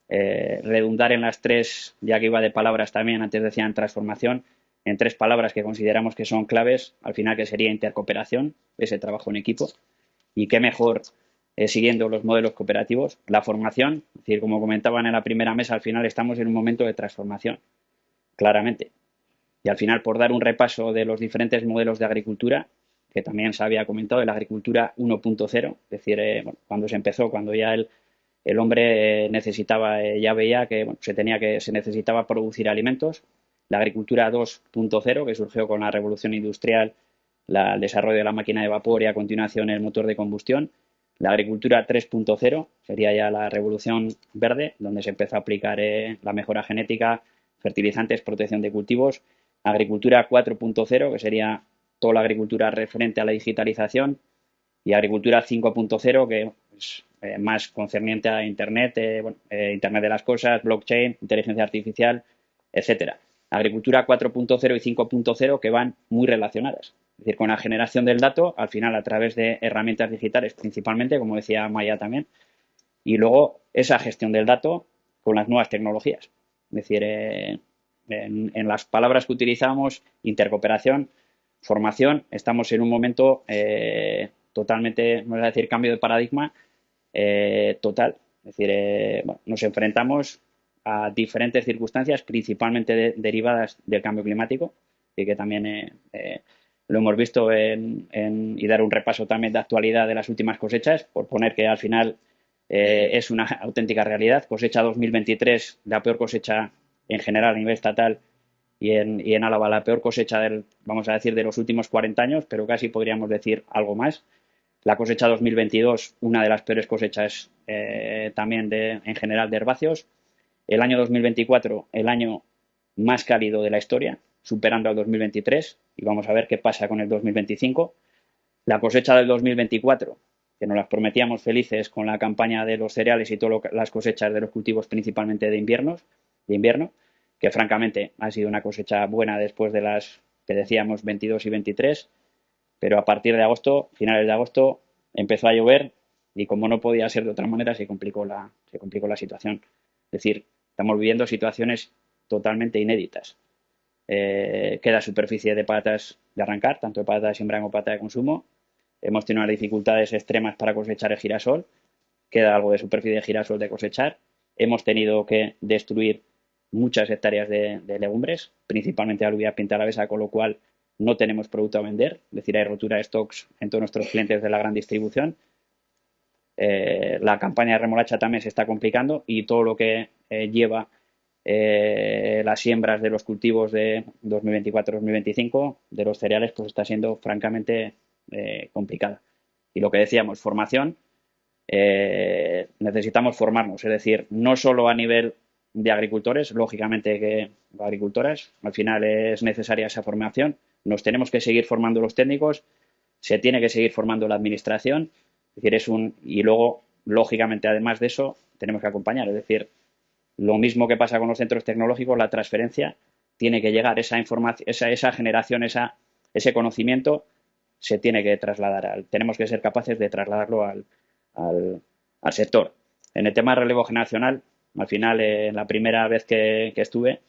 redundar en las tres, ya que iba de palabras también, antes decían transformación, en tres palabras que consideramos que son claves, al final que sería intercooperación, ese trabajo en equipo, y qué mejor siguiendo los modelos cooperativos, la formación, es decir, como comentaban en la primera mesa, al final estamos en un momento de transformación, claramente, y al final por dar un repaso de los diferentes modelos de agricultura, que también se había comentado, de la agricultura 1.0, es decir, bueno, cuando se empezó, cuando ya el hombre necesitaba, ya veía que bueno, se necesitaba producir alimentos. La agricultura 2.0, que surgió con la revolución industrial, el desarrollo de la máquina de vapor y a continuación el motor de combustión. La agricultura 3.0 sería ya la revolución verde, donde se empezó a aplicar la mejora genética, fertilizantes, protección de cultivos. Agricultura 4.0, que sería toda la agricultura referente a la digitalización. Y agricultura 5.0, que es más concerniente a Internet, Internet de las cosas, blockchain, inteligencia artificial, etcétera. Agricultura 4.0 y 5.0 que van muy relacionadas. Es decir, con la generación del dato, al final a través de herramientas digitales principalmente, como decía Maya también, y luego esa gestión del dato con las nuevas tecnologías. Es decir, en las palabras que utilizamos, intercooperación, formación, estamos en un momento totalmente, vamos a decir, cambio de paradigma total. Es decir, bueno, nos enfrentamos a diferentes circunstancias, principalmente derivadas del cambio climático, y que también lo hemos visto y dar un repaso también de actualidad de las últimas cosechas, por poner que al final es una auténtica realidad. Cosecha 2023, la peor cosecha en general a nivel estatal, y en Álava la peor cosecha vamos a decir, de los últimos 40 años, pero casi podríamos decir algo más. La cosecha 2022, una de las peores cosechas también en general de herbáceos. El año 2024, el año más cálido de la historia, superando al 2023, y vamos a ver qué pasa con el 2025. La cosecha del 2024, que nos las prometíamos felices con la campaña de los cereales y todas las cosechas de los cultivos principalmente de invierno, que francamente ha sido una cosecha buena después de las que decíamos 22 y 23, pero a partir de agosto, finales de agosto, empezó a llover y como no podía ser de otra manera, se complicó la situación. Es decir, estamos viviendo situaciones totalmente inéditas. Queda superficie de patatas de arrancar, tanto de patata de siembra como patata de consumo. Hemos tenido unas dificultades extremas para cosechar el girasol. Queda algo de superficie de girasol de cosechar. Hemos tenido que destruir muchas hectáreas de legumbres, principalmente alubia pinta alavesa, con lo cual no tenemos producto a vender. Es decir, hay rotura de stocks en todos nuestros clientes de la gran distribución. La campaña de remolacha también se está complicando y todo lo que lleva las siembras de los cultivos de 2024-2025 de los cereales pues está siendo francamente complicada. Y lo que decíamos, formación, necesitamos formarnos, es decir, no solo a nivel de agricultores, lógicamente que agricultoras, al final es necesaria esa formación, nos tenemos que seguir formando los técnicos, se tiene que seguir formando la administración, es decir, y luego, lógicamente, además de eso, tenemos que acompañar, es decir, lo mismo que pasa con los centros tecnológicos, la transferencia tiene que llegar, esa información, esa generación, ese conocimiento se tiene que trasladar, tenemos que ser capaces de trasladarlo al sector. En el tema de relevo generacional, al final, en la primera vez que estuve,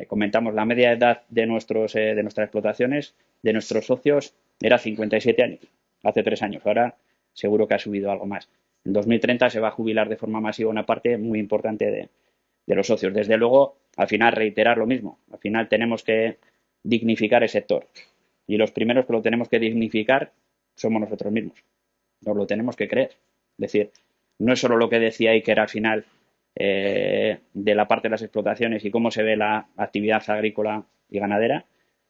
comentamos, la media edad de nuestras explotaciones, de nuestros socios, era 57 años, hace 3 años. Ahora seguro que ha subido algo más. En 2030 se va a jubilar de forma masiva una parte muy importante de los socios. Desde luego, al final, reiterar lo mismo. Al final tenemos que dignificar el sector. Y los primeros que lo tenemos que dignificar somos nosotros mismos. Nos lo tenemos que creer. Es decir, no es solo lo que decía Iker al final de la parte de las explotaciones y cómo se ve la actividad agrícola y ganadera,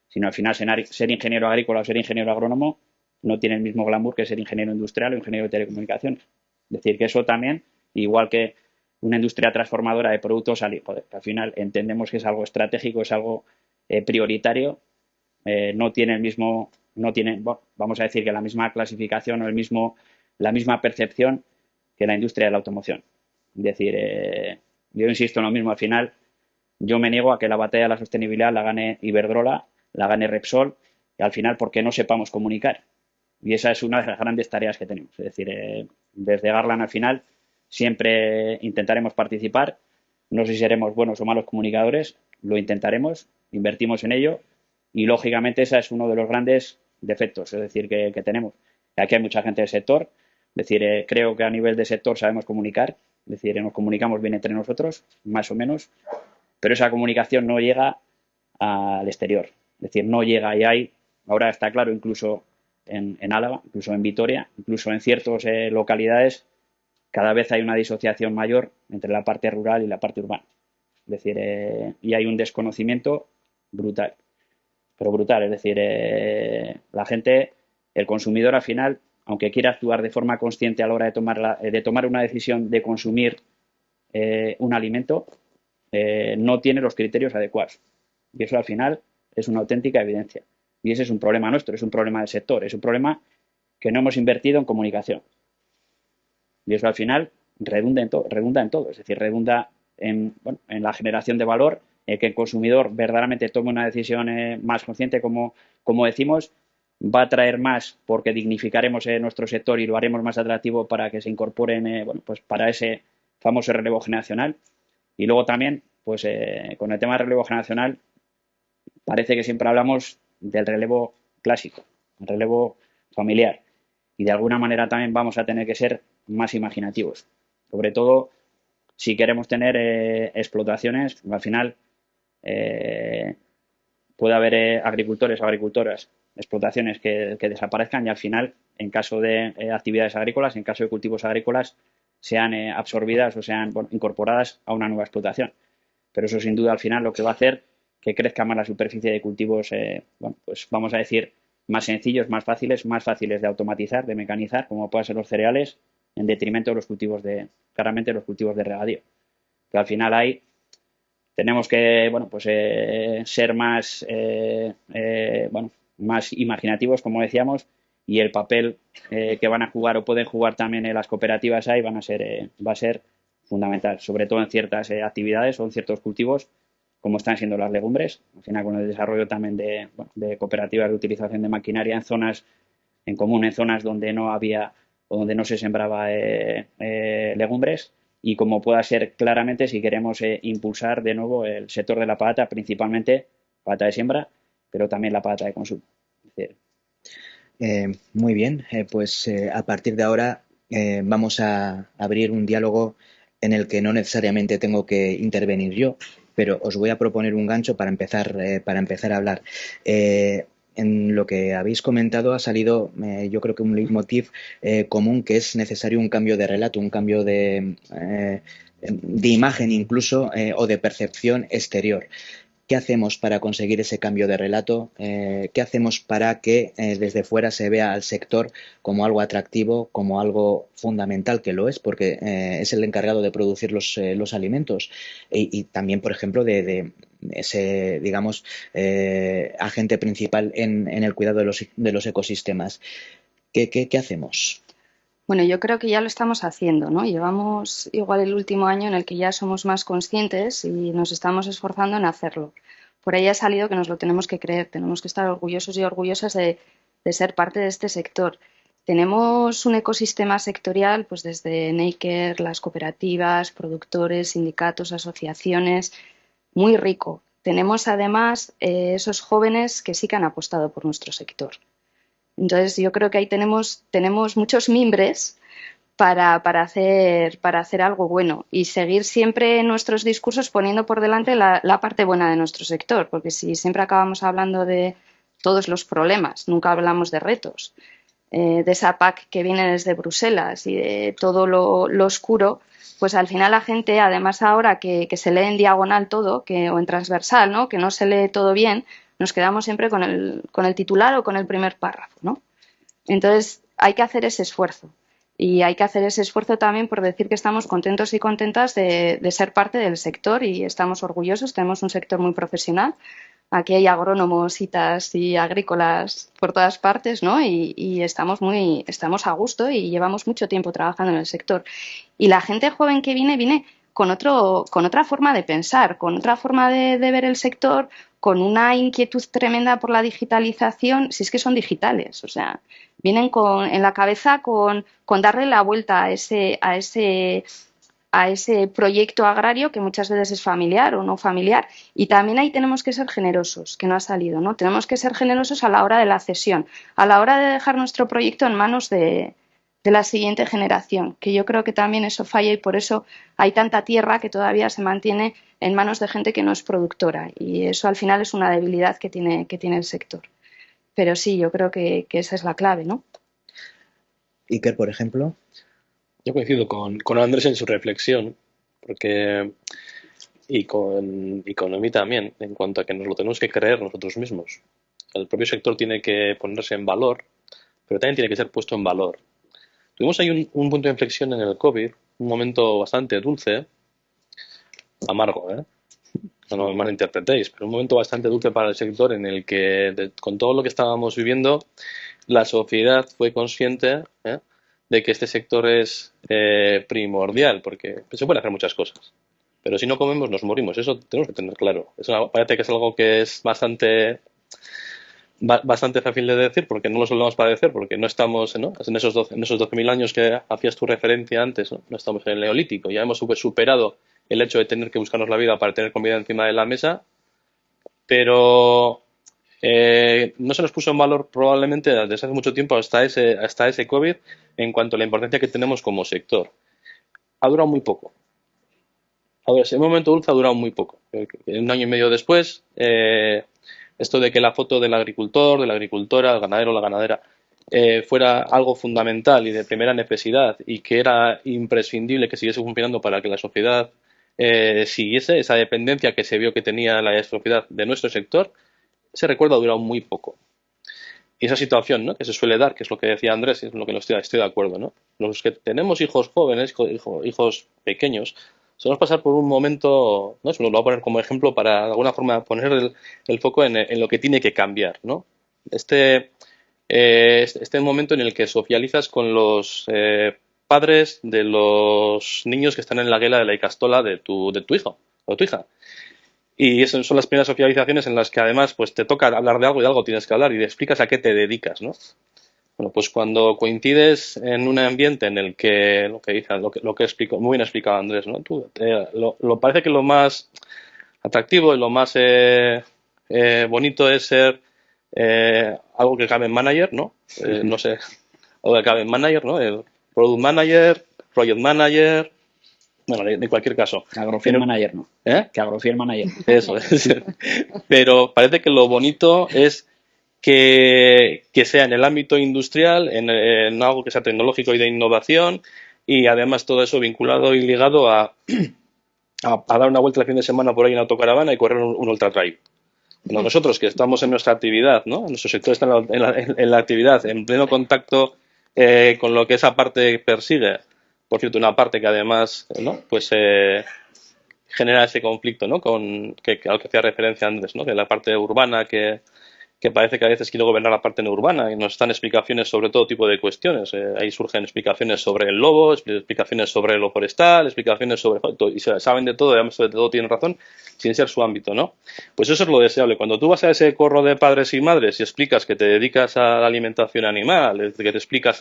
sino al final ser ingeniero agrícola o ser ingeniero agrónomo no tiene el mismo glamour que ser ingeniero industrial o ingeniero de telecomunicaciones. Es decir, que eso también, igual que una industria transformadora de productos, al final entendemos que es algo estratégico, es algo prioritario, no tiene vamos a decir que la misma clasificación o la misma percepción que la industria de la automoción. Es decir, yo insisto en lo mismo, al final yo me niego a que la batalla de la sostenibilidad la gane Iberdrola, la gane Repsol, y al final porque no sepamos comunicar. Y esa es una de las grandes tareas que tenemos. Es decir, desde Garland al final siempre intentaremos participar. No sé si seremos buenos o malos comunicadores, lo intentaremos, invertimos en ello y lógicamente ese es uno de los grandes defectos, es decir, que tenemos. Aquí hay mucha gente del sector, es decir, creo que a nivel de sector sabemos comunicar, es decir, nos comunicamos bien entre nosotros, más o menos, pero esa comunicación no llega al exterior, es decir, no llega y ahora está claro, incluso en Álava, incluso en Vitoria, incluso en ciertas localidades, cada vez hay una disociación mayor entre la parte rural y la parte urbana. Es decir, y hay un desconocimiento brutal, pero brutal. Es decir, la gente, el consumidor al final, aunque quiera actuar de forma consciente a la hora de tomar una decisión de consumir un alimento, no tiene los criterios adecuados. Y eso al final es una auténtica evidencia. Y ese es un problema nuestro, es un problema del sector, es un problema que no hemos invertido en comunicación. Y eso al final redunda en todo, es decir, redunda en la generación de valor, que el consumidor verdaderamente tome una decisión más consciente, como decimos, va a traer más porque dignificaremos nuestro sector y lo haremos más atractivo para que se incorporen, pues para ese famoso relevo generacional. Y luego también, pues con el tema del relevo generacional, parece que siempre hablamos del relevo clásico, el relevo familiar. Y de alguna manera también vamos a tener que ser más imaginativos. Sobre todo si queremos tener explotaciones, al final puede haber agricultores o agricultoras, explotaciones que desaparezcan y al final, en caso de actividades agrícolas, en caso de cultivos agrícolas, sean absorbidas o sean incorporadas a una nueva explotación. Pero eso sin duda al final lo que va a hacer que crezca más la superficie de cultivos, pues vamos a decir, más sencillos, más fáciles de automatizar, de mecanizar, como pueden ser los cereales, en detrimento de los cultivos claramente los cultivos de regadío. Que al final tenemos que ser más más imaginativos, como decíamos, y el papel que van a jugar o pueden jugar también en las cooperativas va a ser fundamental, sobre todo en ciertas actividades o en ciertos cultivos, como están siendo las legumbres, al final con el desarrollo también de cooperativas de utilización de maquinaria en zonas donde no había o donde no se sembraba legumbres, y como pueda ser claramente si queremos impulsar de nuevo el sector de la patata, principalmente patata de siembra, pero también la patata de consumo. Es decir, Muy bien, pues a partir de ahora vamos a abrir un diálogo en el que no necesariamente tengo que intervenir yo, pero os voy a proponer un gancho para empezar a hablar. En lo que habéis comentado ha salido, yo creo que un leitmotiv común, que es necesario un cambio de relato, un cambio de imagen incluso, o de percepción exterior. ¿Qué hacemos para conseguir ese cambio de relato? ¿Qué hacemos para que desde fuera se vea al sector como algo atractivo, como algo fundamental, que lo es, porque es el encargado de producir los alimentos y también, por ejemplo, de ese, digamos, agente principal en el cuidado de los ecosistemas? ¿Qué hacemos? Bueno, yo creo que ya lo estamos haciendo, ¿no? Llevamos igual el último año en el que ya somos más conscientes y nos estamos esforzando en hacerlo. Por ahí ha salido que nos lo tenemos que creer, tenemos que estar orgullosos y orgullosas de ser parte de este sector. Tenemos un ecosistema sectorial, pues desde Neiker, las cooperativas, productores, sindicatos, asociaciones, muy rico. Tenemos además esos jóvenes que sí que han apostado por nuestro sector. Entonces, yo creo que ahí tenemos muchos mimbres para hacer algo bueno y seguir siempre en nuestros discursos poniendo por delante la parte buena de nuestro sector, porque si siempre acabamos hablando de todos los problemas, nunca hablamos de retos, de esa PAC que viene desde Bruselas y de todo lo oscuro, pues al final la gente, además ahora que se lee en diagonal todo, o en transversal, ¿no? Que no se lee todo bien, nos quedamos siempre con el titular o con el primer párrafo, ¿no? Entonces, hay que hacer ese esfuerzo. Y hay que hacer ese esfuerzo también por decir que estamos contentos y contentas de ser parte del sector y estamos orgullosos. Tenemos un sector muy profesional. Aquí hay agrónomos, ITAs y agrícolas por todas partes, ¿no? Y estamos a gusto y llevamos mucho tiempo trabajando en el sector. Y la gente joven que viene con otra forma de pensar, con otra forma de ver el sector, con una inquietud tremenda por la digitalización, si es que son digitales, o sea, vienen en la cabeza con darle la vuelta a ese proyecto agrario que muchas veces es familiar o no familiar. Y también ahí tenemos que ser generosos, que no ha salido, ¿no? Tenemos que ser generosos a la hora de la cesión, a la hora de dejar nuestro proyecto en manos de la siguiente generación, que yo creo que también eso falla y por eso hay tanta tierra que todavía se mantiene en manos de gente que no es productora y eso al final es una debilidad que tiene el sector. Pero sí, yo creo que esa es la clave, ¿no? Iker, por ejemplo. Yo coincido con Andrés en su reflexión, porque y con Emi también, en cuanto a que nos lo tenemos que creer nosotros mismos. El propio sector tiene que ponerse en valor, pero también tiene que ser puesto en valor. Tuvimos ahí un punto de inflexión en el COVID, un momento bastante dulce, amargo, no me malinterpretéis, pero un momento bastante dulce para el sector en el que, con todo lo que estábamos viviendo, la sociedad fue consciente de que este sector es primordial, porque se pueden hacer muchas cosas, pero si no comemos nos morimos, eso tenemos que tener claro. Parece que es algo que es bastante fácil de decir, porque no lo solemos padecer, porque no estamos en esos 12.000 años que hacías tu referencia antes, no estamos en el neolítico, ya hemos superado el hecho de tener que buscarnos la vida para tener comida encima de la mesa, pero no se nos puso en valor probablemente desde hace mucho tiempo hasta ese COVID en cuanto a la importancia que tenemos como sector. Ha durado muy poco. Ese momento dulce ha durado muy poco. Un año y medio después, esto de que la foto del agricultor, de la agricultora, el ganadero o la ganadera fuera algo fundamental y de primera necesidad y que era imprescindible que siguiese funcionando para que la sociedad siguiese esa dependencia que se vio que tenía la sociedad de nuestro sector, ese recuerdo ha durado muy poco. Y esa situación, ¿no?, que se suele dar, que es lo que decía Andrés, y es lo que estoy de acuerdo, ¿no? Los que tenemos hijos jóvenes, hijos pequeños, solemos pasar por un momento, ¿no? Eso lo voy a poner como ejemplo para de alguna forma poner el foco en lo que tiene que cambiar, ¿no? Este momento en el que socializas con los padres de los niños que están en la guela de la Icastola de tu hijo o tu hija. Y esas son las primeras socializaciones en las que además pues te toca hablar de algo y de algo tienes que hablar y te explicas a qué te dedicas, ¿no? Bueno, pues cuando coincides en un ambiente en el que lo que explicó, muy bien explicado Andrés, ¿no? Parece que lo más atractivo y lo más bonito es ser algo que cabe en manager, ¿no? No sé, algo que cabe en manager, ¿no? El product manager, project manager, bueno, de cualquier caso. Agrofirm manager no. ¿Eh? Que Agrofirm manager. Eso es. Pero parece que lo bonito es que sea en el ámbito industrial, en algo que sea tecnológico y de innovación, y además todo eso vinculado y ligado a dar una vuelta el fin de semana por ahí en autocaravana y correr un ultra trail. Bueno, nosotros que estamos en nuestra actividad, ¿no? Nuestro sector está en la actividad, en pleno contacto con lo que esa parte persigue. Por cierto, una parte que además, ¿no? Pues genera ese conflicto, ¿no? Al que hacía referencia Andrés, ¿no? De la parte urbana que parece que a veces quiere gobernar la parte no urbana y nos dan explicaciones sobre todo tipo de cuestiones. Ahí surgen explicaciones sobre el lobo, explicaciones sobre lo forestal, explicaciones sobre y saben de todo, y además de todo tienen razón, sin ser su ámbito, ¿no? Pues eso es lo deseable. Cuando tú vas a ese corro de padres y madres y explicas que te dedicas a la alimentación animal, que te explicas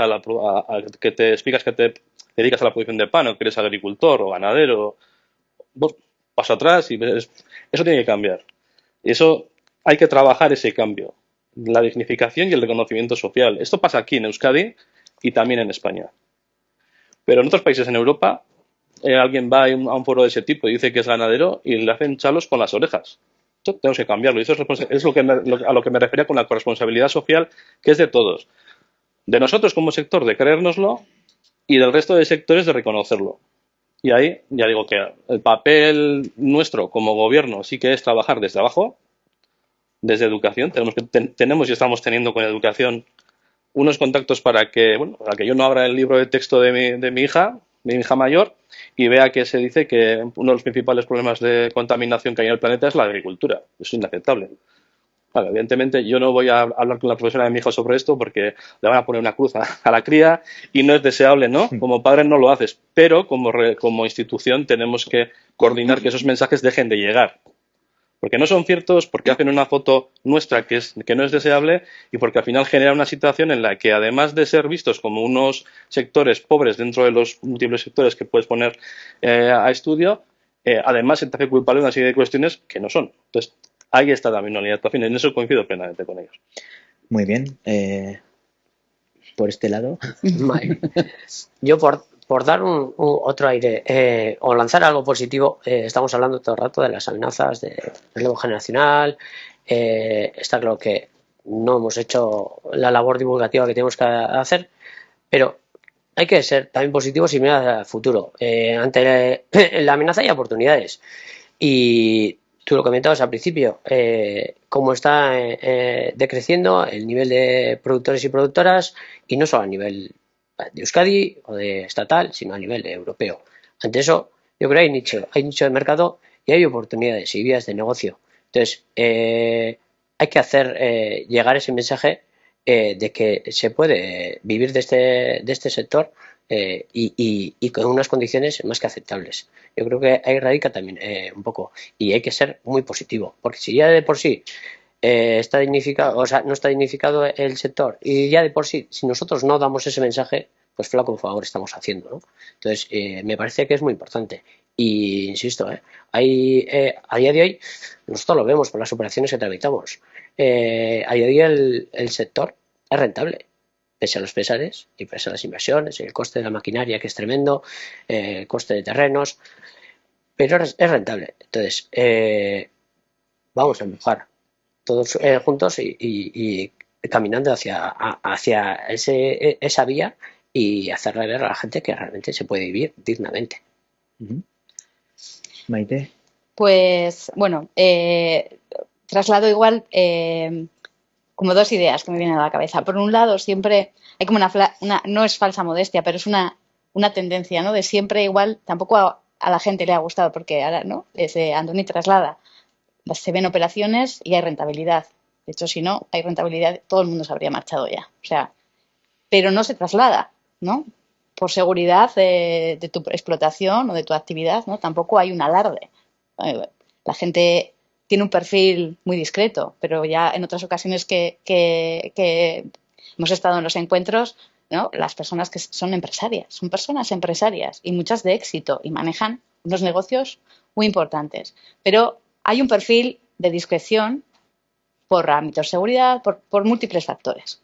que te dedicas a la producción de pan, o que eres agricultor o ganadero, vos paso atrás y ves, eso tiene que cambiar. Y eso hay que trabajar ese cambio, la dignificación y el reconocimiento social. Esto pasa aquí en Euskadi y también en España. Pero en otros países en Europa, alguien va a un foro de ese tipo y dice que es ganadero y le hacen chalos con las orejas. Esto tenemos que cambiarlo. Y eso es a lo que me refería con la corresponsabilidad social, que es de todos. De nosotros como sector de creérnoslo y del resto de sectores de reconocerlo. Y ahí ya digo que el papel nuestro como gobierno sí que es trabajar desde abajo, desde educación. Tenemos y estamos teniendo con educación unos contactos para que yo no abra el libro de texto de mi hija mayor, y vea que se dice que uno de los principales problemas de contaminación que hay en el planeta es la agricultura. Es inaceptable. Claro, evidentemente yo no voy a hablar con la profesora de mi hijo sobre esto porque le van a poner una cruz a la cría y no es deseable, ¿no? Como padre no lo haces, pero como institución tenemos que coordinar que esos mensajes dejen de llegar. Porque no son ciertos, porque hacen una foto nuestra que no es deseable y porque al final genera una situación en la que, además de ser vistos como unos sectores pobres dentro de los múltiples sectores que puedes poner a estudio, además se te hace culpable de una serie de cuestiones que no son. Entonces, ahí está también la unidad de actuación, en eso coincido plenamente con ellos. Muy bien. Por este lado. Vale. Yo por dar otro aire o lanzar algo positivo, estamos hablando todo el rato de las amenazas de relevo generacional. Está claro que no hemos hecho la labor divulgativa que tenemos que hacer, pero hay que ser también positivos y mirar al futuro. Ante la amenaza hay oportunidades. Y tú lo comentabas al principio, cómo está decreciendo el nivel de productores y productoras, y no solo a nivel de Euskadi o de estatal, sino a nivel europeo. Ante eso, yo creo que hay nicho de mercado y hay oportunidades y vías de negocio. Entonces, hay que hacer llegar ese mensaje de que se puede vivir de este sector y con unas condiciones más que aceptables. Yo creo que ahí radica también un poco, y hay que ser muy positivo, porque si ya de por sí está dignificado, o sea, no está dignificado el sector, y ya de por sí, si nosotros no damos ese mensaje, pues flaco favor estamos haciendo, ¿no? Entonces, me parece que es muy importante. Y insisto, a día de hoy, nosotros lo vemos por las operaciones que tramitamos. A día de hoy el sector es rentable, pese a los pesares y pese a las inversiones, el coste de la maquinaria, que es tremendo, el coste de terrenos, pero es rentable. Entonces, vamos a empujar todos juntos y caminando hacia esa vía y hacerle ver a la gente que realmente se puede vivir dignamente. Maite. Pues bueno, traslado igual como dos ideas que me vienen a la cabeza. Por un lado, siempre hay como no es falsa modestia, pero es una tendencia, ¿no? De siempre igual, tampoco a la gente le ha gustado, porque ahora, ¿no? Desde Andoni traslada, se ven operaciones y hay rentabilidad. De hecho, si no hay rentabilidad, todo el mundo se habría marchado ya. O sea, pero no se traslada, ¿no? Por seguridad de tu explotación o de tu actividad, ¿no? Tampoco hay un alarde. La gente tiene un perfil muy discreto, pero ya en otras ocasiones que hemos estado en los encuentros, ¿no? Las personas que son empresarias, son personas empresarias y muchas de éxito y manejan unos negocios muy importantes. Pero hay un perfil de discreción por ámbitos de seguridad, por múltiples factores.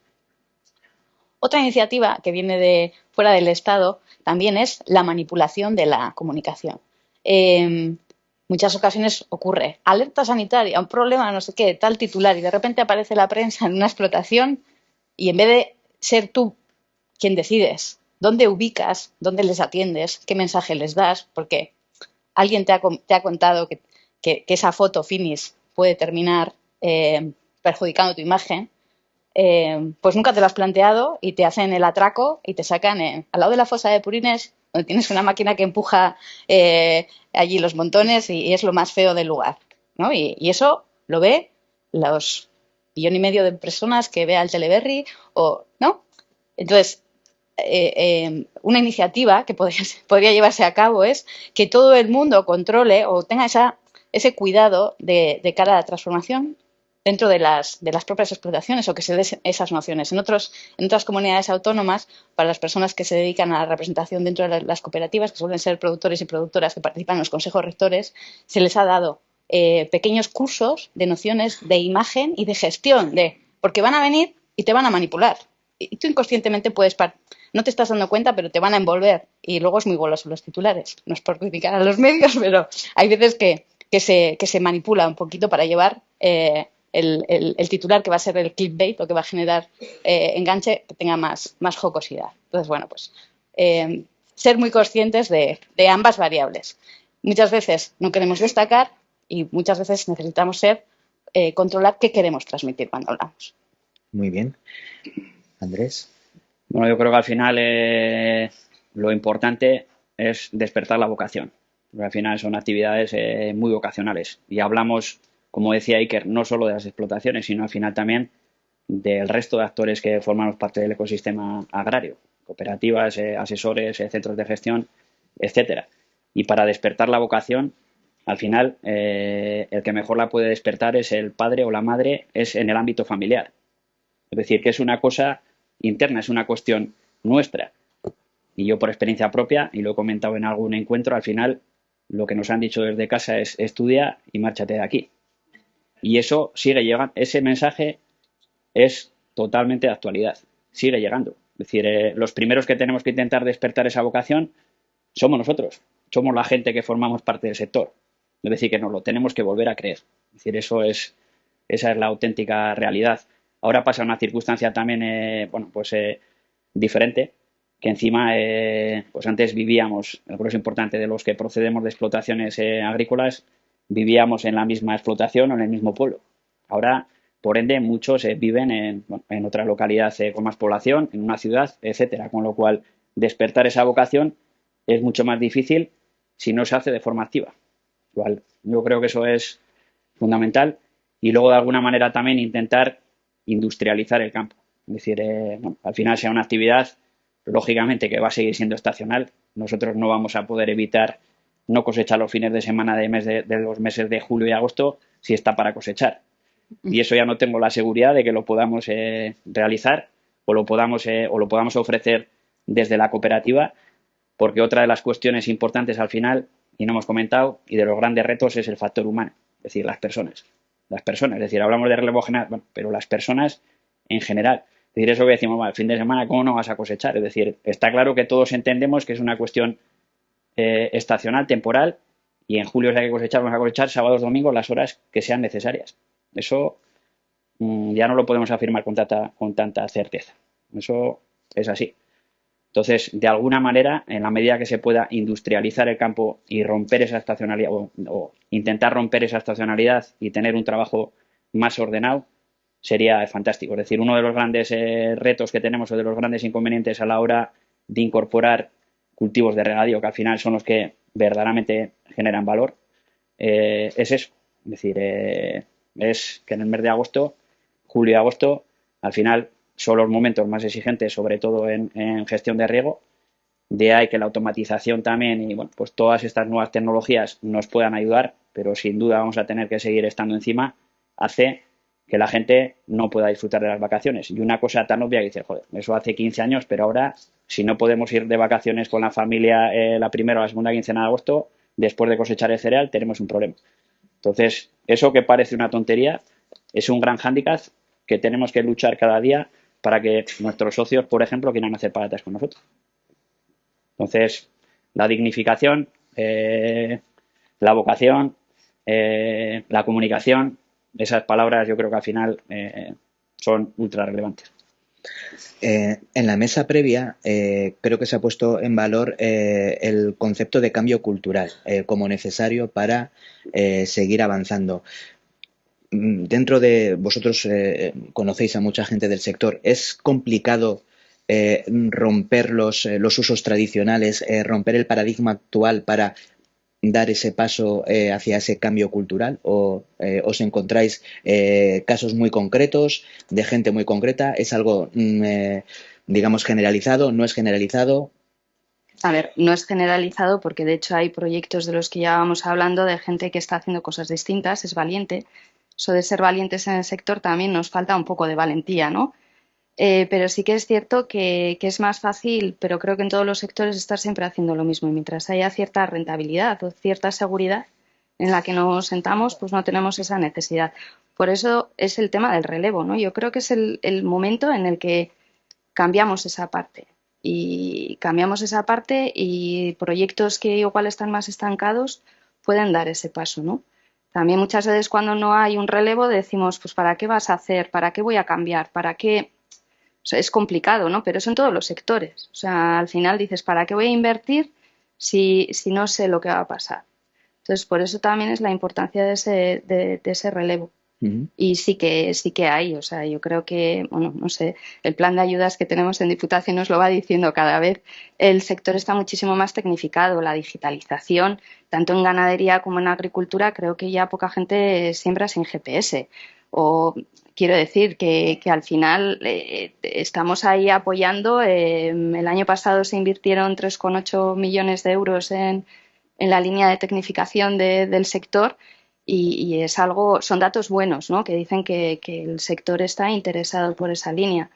Otra iniciativa que viene de fuera del Estado también es la manipulación de la comunicación. Muchas ocasiones ocurre alerta sanitaria, un problema, no sé qué, tal titular, y de repente aparece la prensa en una explotación y en vez de ser tú quien decides dónde ubicas, dónde les atiendes, qué mensaje les das, porque alguien te ha contado que esa foto finish puede terminar perjudicando tu imagen, pues nunca te lo has planteado y te hacen el atraco y te sacan al lado de la fosa de Purines, donde tienes una máquina que empuja allí los montones y es lo más feo del lugar, ¿no? Y eso lo ve los 1,5 millones de personas que ve al Teleberri, ¿no? Entonces, una iniciativa que podría llevarse a cabo es que todo el mundo controle o tenga ese cuidado de cara a la transformación dentro de las propias explotaciones o que se den esas nociones. En otras comunidades autónomas, para las personas que se dedican a la representación dentro de las cooperativas, que suelen ser productores y productoras que participan en los consejos rectores, se les ha dado pequeños cursos de nociones de imagen y de gestión, porque van a venir y te van a manipular. Y tú inconscientemente no te estás dando cuenta, pero te van a envolver. Y luego es muy goloso los titulares. No es por criticar a los medios, pero hay veces que se manipula un poquito para llevar el titular que va a ser el clickbait o que va a generar enganche que tenga más jocosidad. Entonces, bueno, pues ser muy conscientes de ambas variables. Muchas veces no queremos destacar y muchas veces necesitamos controlar qué queremos transmitir cuando hablamos. Muy bien. Andrés. Bueno, yo creo que al final lo importante es despertar la vocación. Porque al final son actividades muy vocacionales. Y hablamos, como decía Iker, no solo de las explotaciones, sino al final también del resto de actores que formamos parte del ecosistema agrario. Cooperativas, asesores, centros de gestión, etcétera. Y para despertar la vocación, al final, el que mejor la puede despertar es el padre o la madre, es en el ámbito familiar. Es decir, que es una cosa interna, es una cuestión nuestra. Y yo por experiencia propia, y lo he comentado en algún encuentro, al final lo que nos han dicho desde casa es estudia y márchate de aquí. Y eso sigue llegando, ese mensaje es totalmente de actualidad, sigue llegando. Es decir, los primeros que tenemos que intentar despertar esa vocación somos nosotros, somos la gente que formamos parte del sector. Es decir, que nos lo tenemos que volver a creer. Es decir, esa es la auténtica realidad. Ahora pasa una circunstancia también, diferente, que encima, pues antes vivíamos, el grueso importante de los que procedemos de explotaciones agrícolas, vivíamos en la misma explotación o en el mismo pueblo. Ahora, por ende, muchos viven en otra localidad con más población, en una ciudad, etcétera. Con lo cual, despertar esa vocación es mucho más difícil si no se hace de forma activa. Igual, yo creo que eso es fundamental. Y luego, de alguna manera, también intentar industrializar el campo. Es decir, al final sea una actividad, lógicamente, que va a seguir siendo estacional. Nosotros no vamos a poder evitar no cosechar los fines de semana de los meses de julio y agosto si está para cosechar. Y eso ya no tengo la seguridad de que lo podamos realizar o lo podamos ofrecer desde la cooperativa, porque otra de las cuestiones importantes al final, y no hemos comentado, y de los grandes retos es el factor humano, es decir, las personas. Las personas, es decir, hablamos de relevo general, bueno, pero las personas en general. Es decir, eso que decimos, bueno, el fin de semana, ¿cómo no vas a cosechar? Es decir, está claro que todos entendemos que es una cuestión estacional, temporal, y en julio si hay que cosechar, vamos a cosechar sábados, domingos, las horas que sean necesarias. Eso ya no lo podemos afirmar con tanta certeza. Eso es así. Entonces, de alguna manera, en la medida que se pueda industrializar el campo y romper esa estacionalidad o intentar romper esa estacionalidad y tener un trabajo más ordenado, sería fantástico. Es decir, uno de los grandes retos que tenemos o de los grandes inconvenientes a la hora de incorporar cultivos de regadío, que al final son los que verdaderamente generan valor, es eso. Es decir, es que en el mes de agosto, julio y agosto, al final son los momentos más exigentes, sobre todo en gestión de riego. De ahí que la automatización también y bueno, pues todas estas nuevas tecnologías nos puedan ayudar, pero sin duda vamos a tener que seguir estando encima, hace que la gente no pueda disfrutar de las vacaciones. Y una cosa tan obvia que dice, joder, eso hace 15 años, pero ahora, si no podemos ir de vacaciones con la familia la primera o la segunda quincena de agosto, después de cosechar el cereal, tenemos un problema. Entonces, eso que parece una tontería es un gran hándicap que tenemos que luchar cada día para que nuestros socios, por ejemplo, quieran hacer patatas con nosotros. Entonces, la dignificación, la vocación, la comunicación, esas palabras yo creo que al final son ultra relevantes. En la mesa previa creo que se ha puesto en valor el concepto de cambio cultural como necesario para seguir avanzando. Dentro de vosotros conocéis a mucha gente del sector. ¿Es complicado romper los usos tradicionales, romper el paradigma actual para dar ese paso hacia ese cambio cultural? ¿O os encontráis casos muy concretos de gente muy concreta? ¿Es algo, digamos, generalizado? ¿No es generalizado? A ver, no es generalizado porque de hecho hay proyectos de los que ya vamos hablando de gente que está haciendo cosas distintas, es valiente. Eso de ser valientes en el sector también nos falta un poco de valentía, ¿no? Pero sí que es cierto que es más fácil, pero creo que en todos los sectores estar siempre haciendo lo mismo. Y mientras haya cierta rentabilidad o cierta seguridad en la que nos sentamos, pues no tenemos esa necesidad. Por eso es el tema del relevo, ¿no? Yo creo que es el momento en el que cambiamos esa parte. Y cambiamos esa parte y proyectos que igual están más estancados pueden dar ese paso, ¿no? También muchas veces cuando no hay un relevo decimos, pues ¿para qué vas a hacer? ¿Para qué voy a cambiar? ¿Para qué? O sea, es complicado, ¿no? Pero eso en todos los sectores. O sea, al final dices, ¿para qué voy a invertir si no sé lo que va a pasar? Entonces, por eso también es la importancia de ese relevo. Y sí que hay, o sea, yo creo que, bueno, no sé, el plan de ayudas que tenemos en Diputación nos lo va diciendo cada vez. El sector está muchísimo más tecnificado, la digitalización, tanto en ganadería como en agricultura, creo que ya poca gente siembra sin GPS. O quiero decir que al final estamos ahí apoyando. El año pasado se invirtieron 3,8 millones de euros en la línea de tecnificación del sector. Y es algo, son datos buenos, ¿no? Que dicen que el sector está interesado por esa línea.